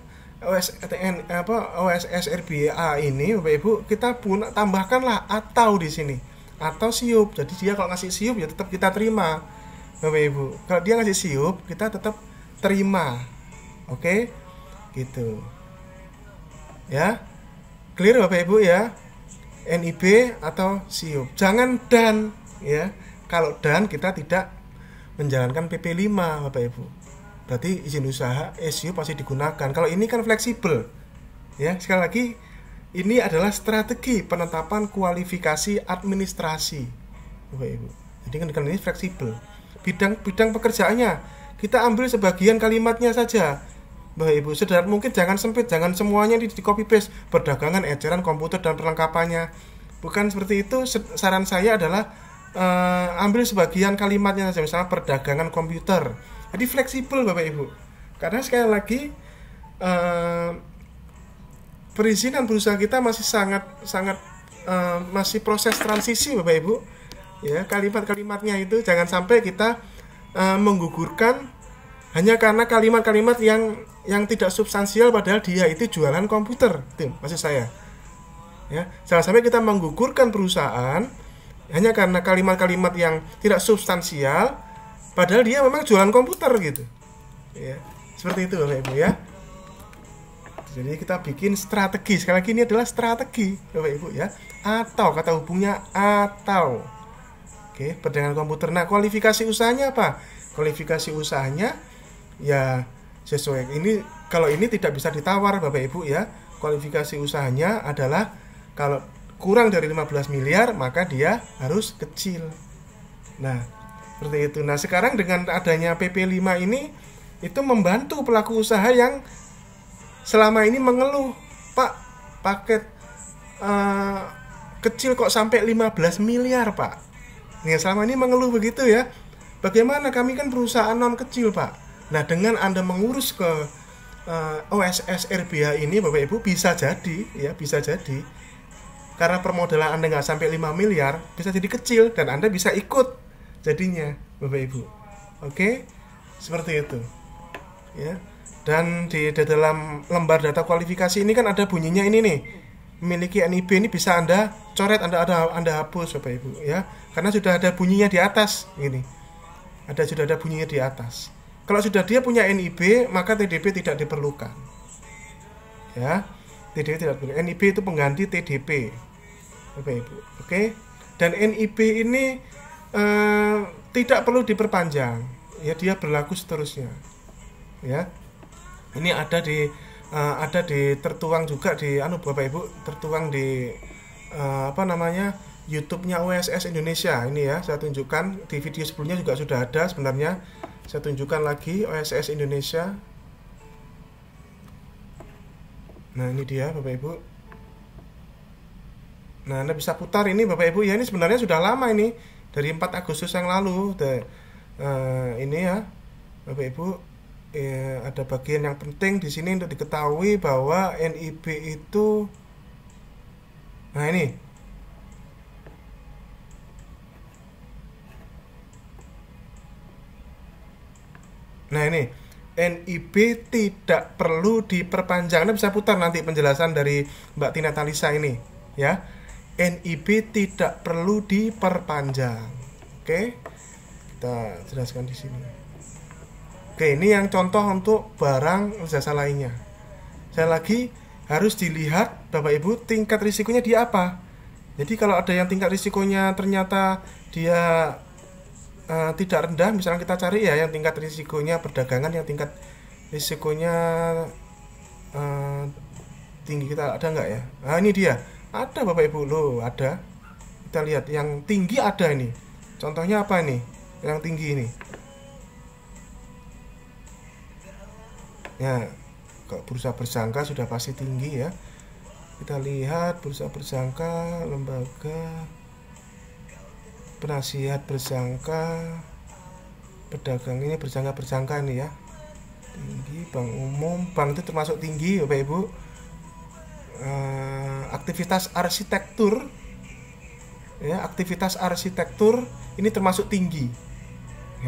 OSS RBA ini Bapak Ibu. Kita tambahkanlah atau di sini. Atau SIUP. Jadi dia kalau ngasih SIUP ya tetap kita terima Bapak Ibu. Kalau dia ngasih SIUP kita tetap terima. Oke? Gitu. Ya. Clear Bapak Ibu ya. NIB atau SIUP. Jangan dan ya. Kalau dan kita tidak menjalankan PP5 Bapak Ibu. Berarti izin usaha SIUP pasti digunakan. Kalau ini kan fleksibel. Ya, sekali lagi ini adalah strategi penetapan kualifikasi administrasi Bapak Ibu. Jadi kan ini fleksibel. Bidang pekerjaannya kita ambil sebagian kalimatnya saja. Bapak Ibu, sedapat mungkin jangan sempit, jangan semuanya di copy paste. Perdagangan, eceran, komputer dan perlengkapannya. Bukan seperti itu. Saran saya adalah ambil sebagian kalimatnya saja, misalnya perdagangan komputer. Jadi fleksibel Bapak Ibu. Karena sekali lagi perizinan berusaha kita masih sangat masih proses transisi Bapak Ibu. Ya, kalimat-kalimatnya itu jangan sampai kita menggugurkan hanya karena kalimat-kalimat yang tidak substansial padahal dia itu jualan komputer. Itu maksud saya. Ya, jangan sampai kita menggugurkan perusahaan hanya karena kalimat-kalimat yang tidak substansial padahal dia memang jualan komputer gitu. Ya, seperti itu Bapak Ibu ya. Jadi kita bikin strategi. Sekali lagi ini adalah strategi Bapak Ibu ya. Atau kata hubungnya atau. Oke, perdagangan komputer. Nah, kualifikasi usahanya apa? Kualifikasi usahanya ya sesuai ini. Kalau ini tidak bisa ditawar Bapak Ibu ya. Kualifikasi usahanya adalah kalau kurang dari 15 miliar maka dia harus kecil. Nah, Seperti itu. Nah, sekarang dengan adanya PP5 ini itu membantu pelaku usaha yang selama ini mengeluh, Pak, paket kecil kok sampai 15 miliar, Pak. Nih, selama ini mengeluh begitu ya. Bagaimana, kami kan perusahaan non kecil, Pak. Nah, dengan Anda mengurus ke OSS RBH ini, Bapak Ibu, bisa jadi ya, bisa jadi karena permodalan Anda nggak sampai 5 miliar, bisa jadi kecil dan Anda bisa ikut jadinya, Bapak Ibu. Oke, seperti itu ya. Dan di dalam lembar data kualifikasi ini kan ada bunyinya ini nih, memiliki NIB, ini bisa Anda coret, Anda hapus, Bapak Ibu ya, karena sudah ada bunyinya di atas ini. Sudah ada bunyinya di atas. Kalau sudah dia punya NIB, maka TDP tidak diperlukan. Ya, TDP tidak perlu. NIB itu pengganti TDP, Bapak Ibu. Oke. Dan NIB ini tidak perlu diperpanjang. Ya, dia berlaku seterusnya. Ya. Ini ada tertuang juga di Bapak Ibu, tertuang di YouTube-nya OSS Indonesia ini ya. Saya tunjukkan di video sebelumnya juga sudah ada sebenarnya. Saya tunjukkan lagi OSS Indonesia. Nah, ini dia Bapak Ibu. Nah, Anda bisa putar ini Bapak Ibu ya, ini sebenarnya sudah lama ini, dari 4 Agustus yang lalu. Ini ya Bapak Ibu, ada bagian yang penting di sini untuk diketahui bahwa NIB itu, nah ini. Nah, ini NIB tidak perlu diperpanjang. Anda bisa putar nanti penjelasan dari Mbak Tina Talisa ini ya. NIB tidak perlu diperpanjang. Oke. Kita jelaskan di sini. Oke, ini yang contoh untuk barang jasa lainnya. Saya lagi harus dilihat Bapak Ibu tingkat risikonya di apa. Jadi kalau ada yang tingkat risikonya ternyata dia tidak rendah, misalnya kita cari ya yang tingkat risikonya perdagangan, yang tingkat risikonya tinggi, kita ada nggak ya? Nah, ini dia, ada Bapak Ibu, loh ada. Kita lihat yang tinggi ada ini. Contohnya apa nih? Yang tinggi ini. Ya, kalau bursa bersangka sudah pasti tinggi ya. Kita lihat bursa bersangka, lembaga penasihat bersangka, pedagang ini bersangka ini ya. Tinggi, bank umum, bank itu termasuk tinggi Bapak Ibu. Aktivitas arsitektur ya, aktivitas arsitektur ini termasuk tinggi.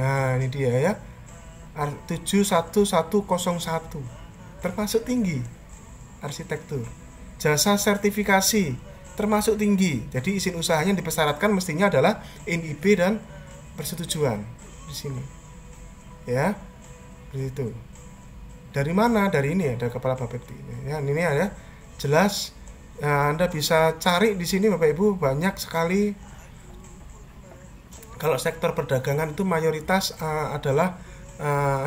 Nah, ini dia ya. 71101 termasuk tinggi arsitektur. Jasa sertifikasi termasuk tinggi. Jadi izin usahanya yang dipersyaratkan mestinya adalah NIB dan persetujuan di sini. Ya. Begitu. Dari mana? Dari ini ya, dari kepala Bapepti. Ya, ini ada jelas. Nah, Anda bisa cari di sini Bapak Ibu, banyak sekali. Kalau sektor perdagangan itu mayoritas adalah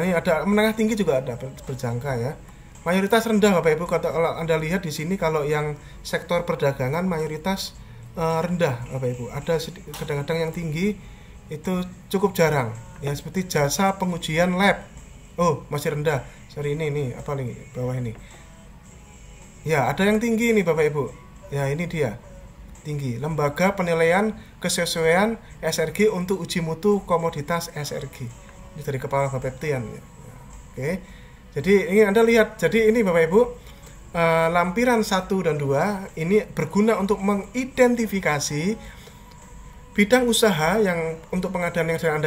ini ada menengah tinggi juga ada berjangka ya. Mayoritas rendah Bapak Ibu, kalau Anda lihat di sini, kalau yang sektor perdagangan mayoritas rendah Bapak Ibu. Ada kadang-kadang yang tinggi, itu cukup jarang. Ya, seperti jasa pengujian lab. Oh, masih rendah. Sorry, ini apa nih bawah ini. Ya, ada yang tinggi nih Bapak Ibu. Ya, ini dia. Tinggi. Lembaga penilaian kesesuaian SRG untuk uji mutu komoditas SRG. Ini dari kepala Bapeptian. Ya. Oke. Jadi ini Anda lihat, jadi ini Bapak Ibu, lampiran 1 dan 2 ini berguna untuk mengidentifikasi bidang usaha yang untuk pengadaan yang sedang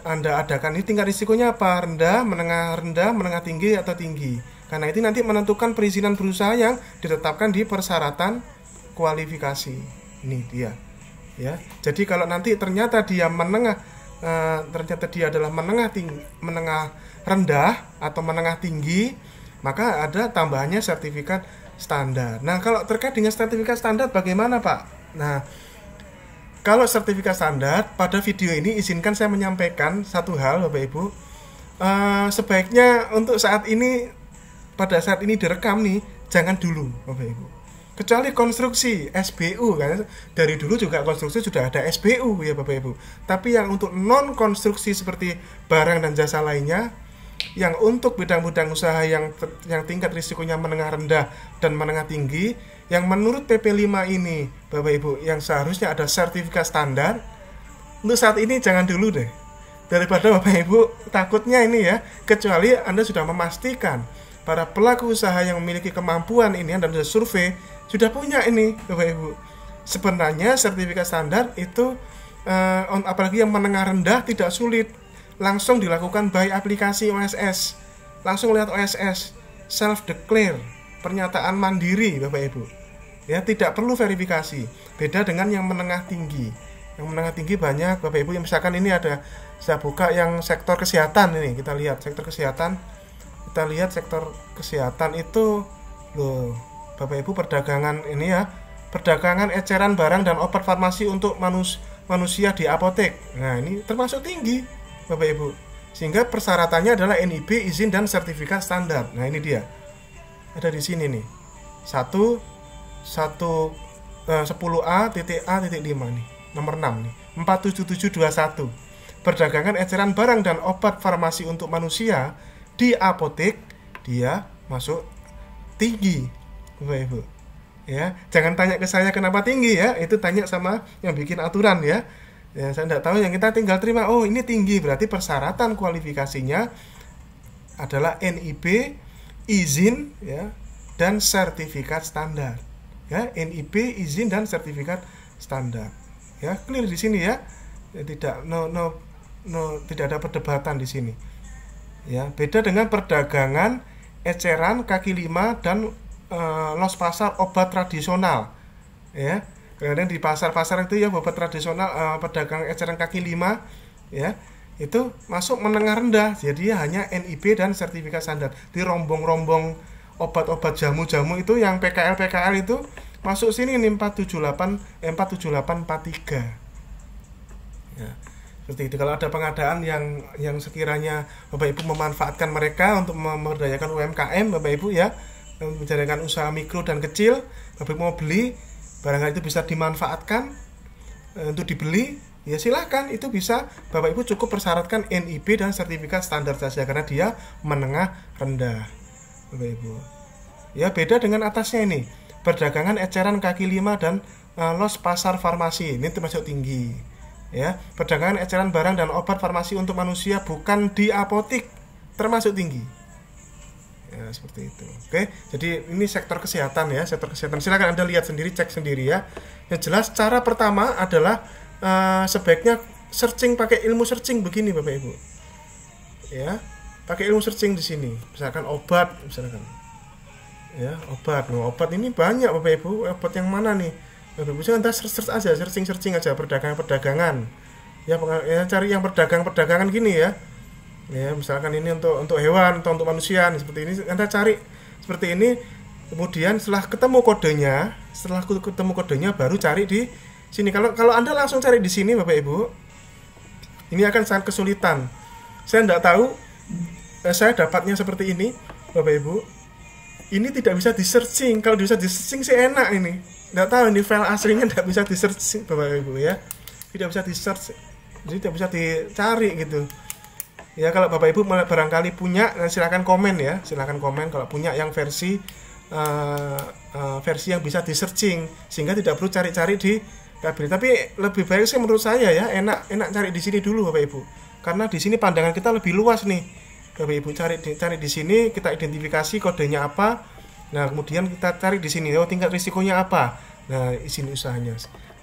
Anda adakan ini tingkat risikonya apa, rendah, menengah tinggi atau tinggi. Karena itu nanti menentukan perizinan berusaha yang ditetapkan di persyaratan kualifikasi. Ini dia. Ya. Jadi kalau nanti ternyata dia ternyata dia adalah menengah rendah atau menengah tinggi, maka ada tambahannya sertifikat standar. Nah, kalau terkait dengan sertifikat standar bagaimana Pak? Nah, kalau sertifikat standar, pada video ini izinkan saya menyampaikan satu hal Bapak Ibu. Sebaiknya untuk saat ini, pada saat ini direkam nih, jangan dulu Bapak Ibu. kecuali konstruksi SBU kan, dari dulu juga konstruksi sudah ada SBU ya Bapak Ibu. Tapi yang untuk non konstruksi seperti barang dan jasa lainnya, yang untuk bidang-bidang usaha yang tingkat risikonya menengah rendah dan menengah tinggi, yang menurut PP 5 ini Bapak Ibu, yang seharusnya ada sertifikat standar, untuk saat ini jangan dulu deh, daripada Bapak Ibu takutnya ini ya, kecuali Anda sudah memastikan para pelaku usaha yang memiliki kemampuan ini dan sudah survei, sudah punya ini Bapak Ibu. Sebenarnya sertifikat standar itu apalagi yang menengah rendah tidak sulit, langsung dilakukan by aplikasi OSS, langsung lihat OSS, self declare, pernyataan mandiri Bapak Ibu ya, tidak perlu verifikasi. Beda dengan yang menengah tinggi. Yang menengah tinggi banyak Bapak Ibu, yang misalkan ini ada, saya buka yang sektor kesehatan ini, kita lihat sektor kesehatan, kita lihat sektor kesehatan itu loh Bapak Ibu, perdagangan ini ya, perdagangan eceran barang dan obat farmasi untuk manusia di apotek. Nah ini termasuk tinggi Bapak Ibu, sehingga persyaratannya adalah NIB, izin dan sertifikat standar. Nah ini dia, ada di sini nih, 10A.A.5 nih, nomor 6 nih, 47721. Perdagangan eceran barang dan obat farmasi untuk manusia di apotek, dia masuk tinggi Bapak Ibu ya. Jangan tanya ke saya kenapa tinggi ya, itu tanya sama yang bikin aturan ya. Ya saya tidak tahu, yang kita tinggal terima, oh ini tinggi, berarti persyaratan kualifikasinya adalah NIB, izin ya, dan sertifikat standar ya. NIB, izin dan sertifikat standar ya, clear di sini ya. Tidak tidak ada perdebatan di sini ya. Beda dengan perdagangan eceran kaki lima dan los pasar obat tradisional ya. Kemudian di pasar-pasar itu ya, obat tradisional, pedagang eceran kaki lima ya, itu masuk menengah rendah, jadi hanya NIB dan sertifikat standar. Di rombong-rombong obat-obat jamu-jamu itu yang PKL itu masuk sini nih, 47843 ya. Seperti itu. Kalau ada pengadaan yang sekiranya Bapak Ibu memanfaatkan mereka untuk memberdayakan UMKM Bapak Ibu ya, menjadikan usaha mikro dan kecil, Bapak Ibu mau beli barang itu bisa dimanfaatkan untuk dibeli ya, silakan. Itu bisa Bapak Ibu cukup persyaratkan NIB dan sertifikat standar saja, karena dia menengah rendah Bapak Ibu ya. Beda dengan atasnya ini, perdagangan eceran kaki lima dan los pasar farmasi, ini termasuk tinggi ya. Perdagangan eceran barang dan obat farmasi untuk manusia bukan di apotik, termasuk tinggi ya, seperti itu. Oke, jadi ini sektor kesehatan ya, sektor kesehatan. Silakan Anda lihat sendiri, cek sendiri ya. Yang jelas cara pertama adalah sebaiknya searching, pakai ilmu searching begini Bapak Ibu ya, pakai ilmu searching di sini. Misalkan obat, misalkan ya, obat. Nah, obat ini banyak Bapak Ibu, obat yang mana nih Bapak Ibu? Anda search aja, searching aja perdagangan ya, cari yang perdagangan gini ya. Ya, misalkan ini untuk hewan atau untuk manusia nih, seperti ini Anda cari seperti ini. Kemudian setelah ketemu kodenya baru cari di sini. Kalau Anda langsung cari di sini Bapak Ibu, ini akan sangat kesulitan. Saya tidak tahu, saya dapatnya seperti ini Bapak Ibu. Ini tidak bisa di searching. Kalau bisa di searching sih enak ini. Tidak tahu ini file aslinya tidak bisa di searching Bapak Ibu ya. Tidak bisa di search, jadi tidak bisa dicari gitu. Ya, kalau Bapak Ibu barangkali punya, silakan komen ya, silakan komen kalau punya yang versi yang bisa di searching, sehingga tidak perlu cari-cari di kabel. Tapi lebih baik sih menurut saya ya, enak cari di sini dulu Bapak Ibu, karena di sini pandangan kita lebih luas nih Bapak Ibu. Cari di sini, kita identifikasi kodenya apa, nah kemudian kita cari di sini, oh tingkat risikonya apa, nah izin usahanya.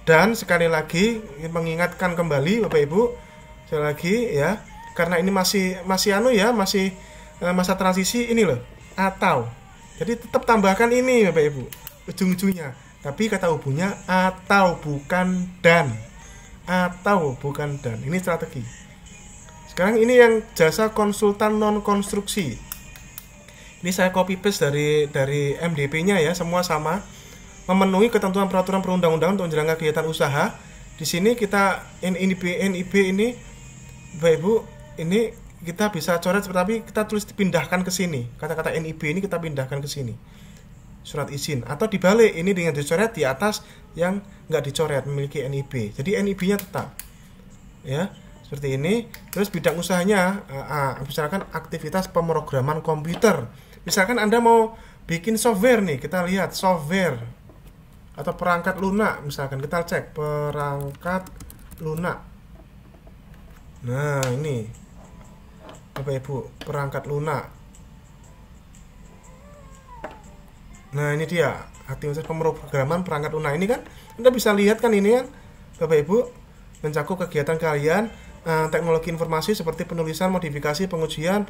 Dan sekali lagi mengingatkan kembali Bapak Ibu, sekali lagi ya, karena ini masih masa transisi ini loh, atau jadi tetap tambahkan ini Bapak Ibu ujung-ujungnya, tapi kata hubungnya atau bukan dan, ini strategi. Sekarang ini yang jasa konsultan non konstruksi, ini saya copy paste dari MDP-nya ya, semua sama, memenuhi ketentuan peraturan perundang-undangan untuk menjalankan kegiatan usaha. Di sini kita NIB ini Bapak Ibu, ini kita bisa coret, tapi kita tulis dipindahkan ke sini. Kata-kata NIB ini kita pindahkan ke sini. surat izin, atau dibalik, ini dengan dicoret di atas yang nggak dicoret memiliki NIB. Jadi NIB-nya tetap, ya seperti ini. Terus bidang usahanya, misalkan aktivitas pemrograman komputer. Misalkan Anda mau bikin software nih, kita lihat software atau perangkat lunak, misalkan kita cek perangkat lunak. Nah ini Bapak Ibu, perangkat lunak. Nah ini dia aktivitas pemrograman perangkat lunak. Ini kan Anda bisa lihat kan, ini kan Bapak Ibu, mencakup kegiatan kalian, teknologi informasi seperti penulisan, modifikasi, pengujian,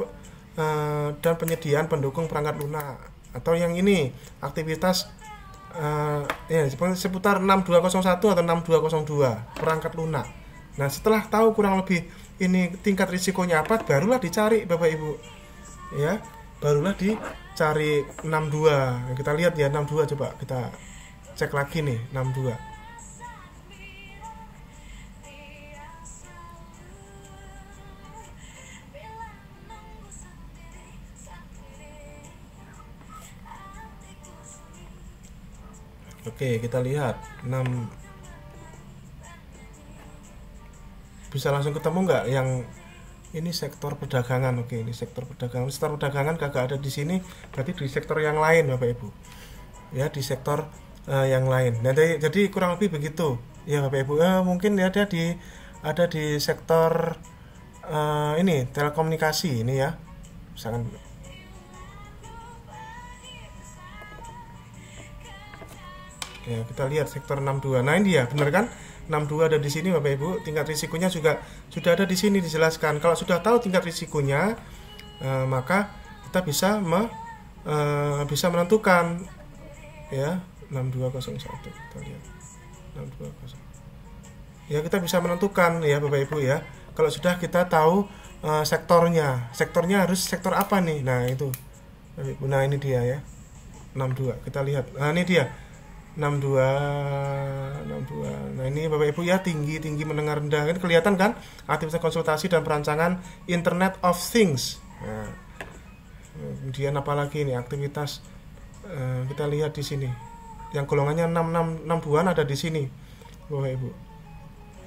dan penyediaan pendukung perangkat lunak. Atau yang ini aktivitas seputar 6201 atau 6202 perangkat lunak. Nah setelah tahu kurang lebih ini tingkat risikonya apa, barulah dicari Bapak Ibu, ya barulah dicari 62. Kita lihat ya 62, coba kita cek lagi nih 62. Oke, kita lihat 6. Bisa langsung ketemu nggak yang ini sektor perdagangan? Oke, ini sektor perdagangan. Sektor perdagangan kagak ada di sini, berarti di sektor yang lain Bapak Ibu. Ya, di sektor yang lain. Nah, jadi kurang lebih begitu. Ya Bapak Ibu, mungkin ya ada di sektor ini telekomunikasi ini ya. Misalkan ya, kita lihat sektor 62. Nah, ini ya, benar kan? 62 ada di sini Bapak Ibu. Tingkat risikonya juga sudah ada di sini dijelaskan. Kalau sudah tahu tingkat risikonya, maka kita bisa menentukan ya 6201. Kita lihat 6201. Ya, kita bisa menentukan ya Bapak Ibu ya. Kalau sudah kita tahu sektornya harus sektor apa nih? Nah, itu Bapak Ibu. Nah, ini dia ya. 62. Kita lihat. Nah, ini dia. 62. Nah ini Bapak Ibu ya, tinggi menengah rendah, ini kelihatan kan aktivitas konsultasi dan perancangan Internet of Things. Nah, kemudian apalagi ini aktivitas kita lihat di sini yang golongannya 6 ada di sini Bapak Ibu.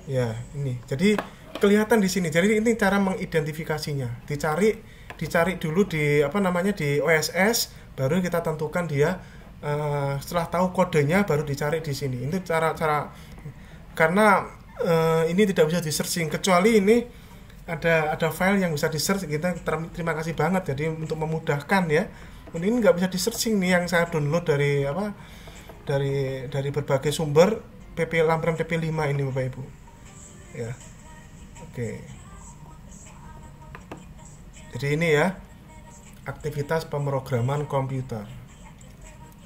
Ya ini, jadi kelihatan di sini. Jadi ini cara mengidentifikasinya. Dicari dulu di di OSS, baru kita tentukan dia. Setelah tahu kodenya baru dicari di sini. Itu cara karena ini tidak bisa di searching, kecuali ini ada file yang bisa di search. Kita terima kasih banget jadi untuk memudahkan ya. Ini nggak bisa di searching nih, yang saya download dari dari berbagai sumber lampiran PP5 ini Bapak Ibu ya. Oke, jadi ini ya aktivitas pemrograman komputer.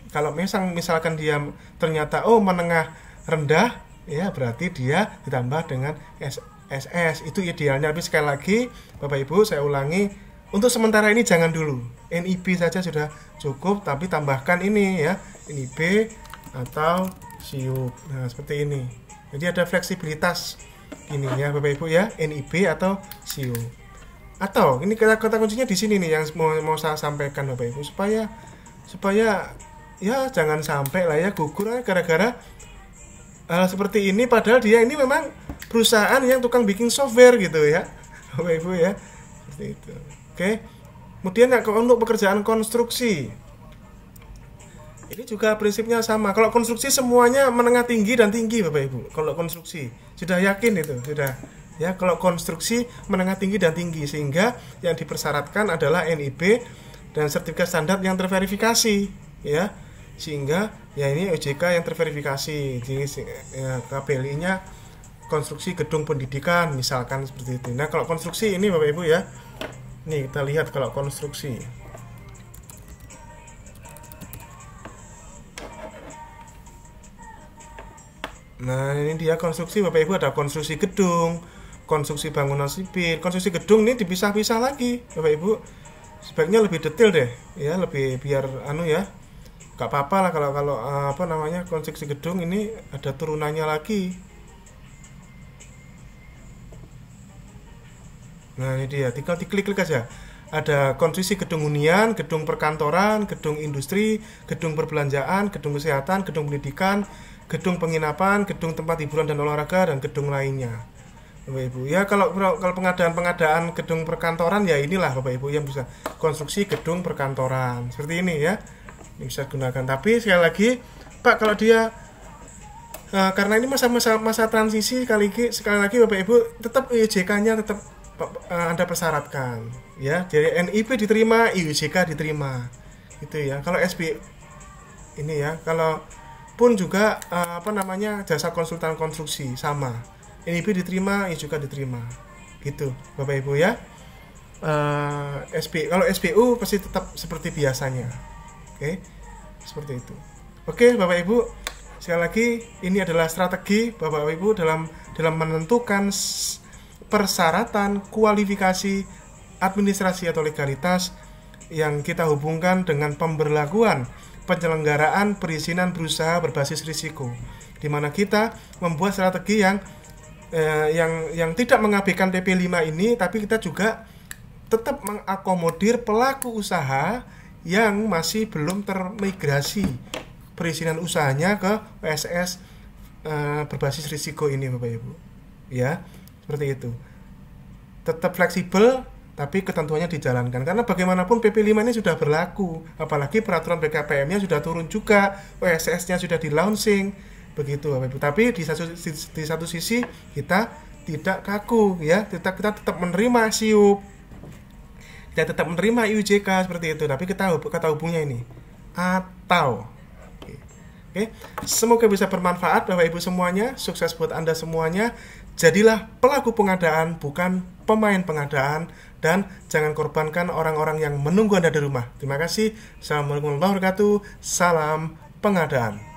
Kalau misalkan dia ternyata menengah rendah, ya berarti dia ditambah dengan SS. Itu idealnya. Tapi sekali lagi Bapak Ibu, saya ulangi, untuk sementara ini jangan dulu. NIB saja sudah cukup, tapi tambahkan ini ya, NIB atau SIUP. Nah, seperti ini. Jadi ada fleksibilitas ini ya Bapak Ibu ya, NIB atau SIUP. Atau ini kata kuncinya di sini nih yang mau saya sampaikan Bapak Ibu, supaya ya jangan sampai lah ya gugur gara-gara hal seperti ini, padahal dia ini memang perusahaan yang tukang bikin software gitu ya Bapak Ibu ya, seperti itu. Oke, kemudian untuk pekerjaan konstruksi ini juga prinsipnya sama. Kalau konstruksi semuanya menengah tinggi dan tinggi Bapak Ibu. Kalau konstruksi sudah yakin itu sudah ya, kalau konstruksi menengah tinggi dan tinggi, sehingga yang dipersyaratkan adalah NIB dan sertifikat standar yang terverifikasi ya, sehingga ya ini OJK yang terverifikasi. Jadi ya, KPLI-nya konstruksi gedung pendidikan misalkan seperti itu. Nah kalau konstruksi ini Bapak Ibu ya, nih kita lihat kalau konstruksi. Nah ini dia konstruksi Bapak Ibu, ada konstruksi gedung, konstruksi bangunan sipil. Konstruksi gedung ini dipisah-pisah lagi Bapak Ibu, sebaiknya lebih detail deh ya, lebih biar ya, gak apa-apa lah kalau konstruksi gedung ini ada turunannya lagi. Nah ini dia, tinggal diklik-klik aja. ada konstruksi gedung hunian, gedung perkantoran, gedung industri, gedung perbelanjaan, gedung kesehatan, gedung pendidikan, gedung penginapan, gedung tempat hiburan dan olahraga, dan gedung lainnya. Bapak Ibu, ya kalau pengadaan gedung perkantoran ya inilah Bapak Ibu yang bisa konstruksi gedung perkantoran seperti ini ya, ini bisa gunakan. Tapi sekali lagi Pak, kalau dia karena ini masa transisi, sekali lagi Bapak Ibu tetap IUJK-nya tetap Anda persyaratkan ya. Jadi NIP diterima, IUJK diterima. Gitu ya. Kalau SB ini ya, kalau pun juga jasa konsultan konstruksi sama. NIP diterima, IUJK diterima. Gitu, Bapak Ibu ya. Kalau SBU pasti tetap seperti biasanya. Oke. Seperti itu. Oke, Bapak Ibu. Sekali lagi, ini adalah strategi Bapak Ibu dalam menentukan persyaratan kualifikasi administrasi atau legalitas yang kita hubungkan dengan pemberlakuan penyelenggaraan perizinan berusaha berbasis risiko, di mana kita membuat strategi yang tidak mengabaikan PP5 ini, tapi kita juga tetap mengakomodir pelaku usaha yang masih belum termigrasi perizinan usahanya ke PSS berbasis risiko ini Bapak Ibu ya, seperti itu. Tetap fleksibel tapi ketentuannya dijalankan, karena bagaimanapun PP5 ini sudah berlaku, apalagi peraturan BKPM-nya sudah turun juga, PSS-nya sudah di launching begitu Bapak Ibu. Tapi di satu sisi kita tidak kaku ya, kita tetap menerima SIUP, kita tetap menerima IUJK seperti itu, tapi kita kata hubungnya ini atau. Oke, semoga bisa bermanfaat Bapak Ibu semuanya, sukses buat Anda semuanya. Jadilah pelaku pengadaan, bukan pemain pengadaan, dan jangan korbankan orang-orang yang menunggu Anda di rumah. Terima kasih. Assalamualaikum warahmatullahi wabarakatuh. Salam pengadaan.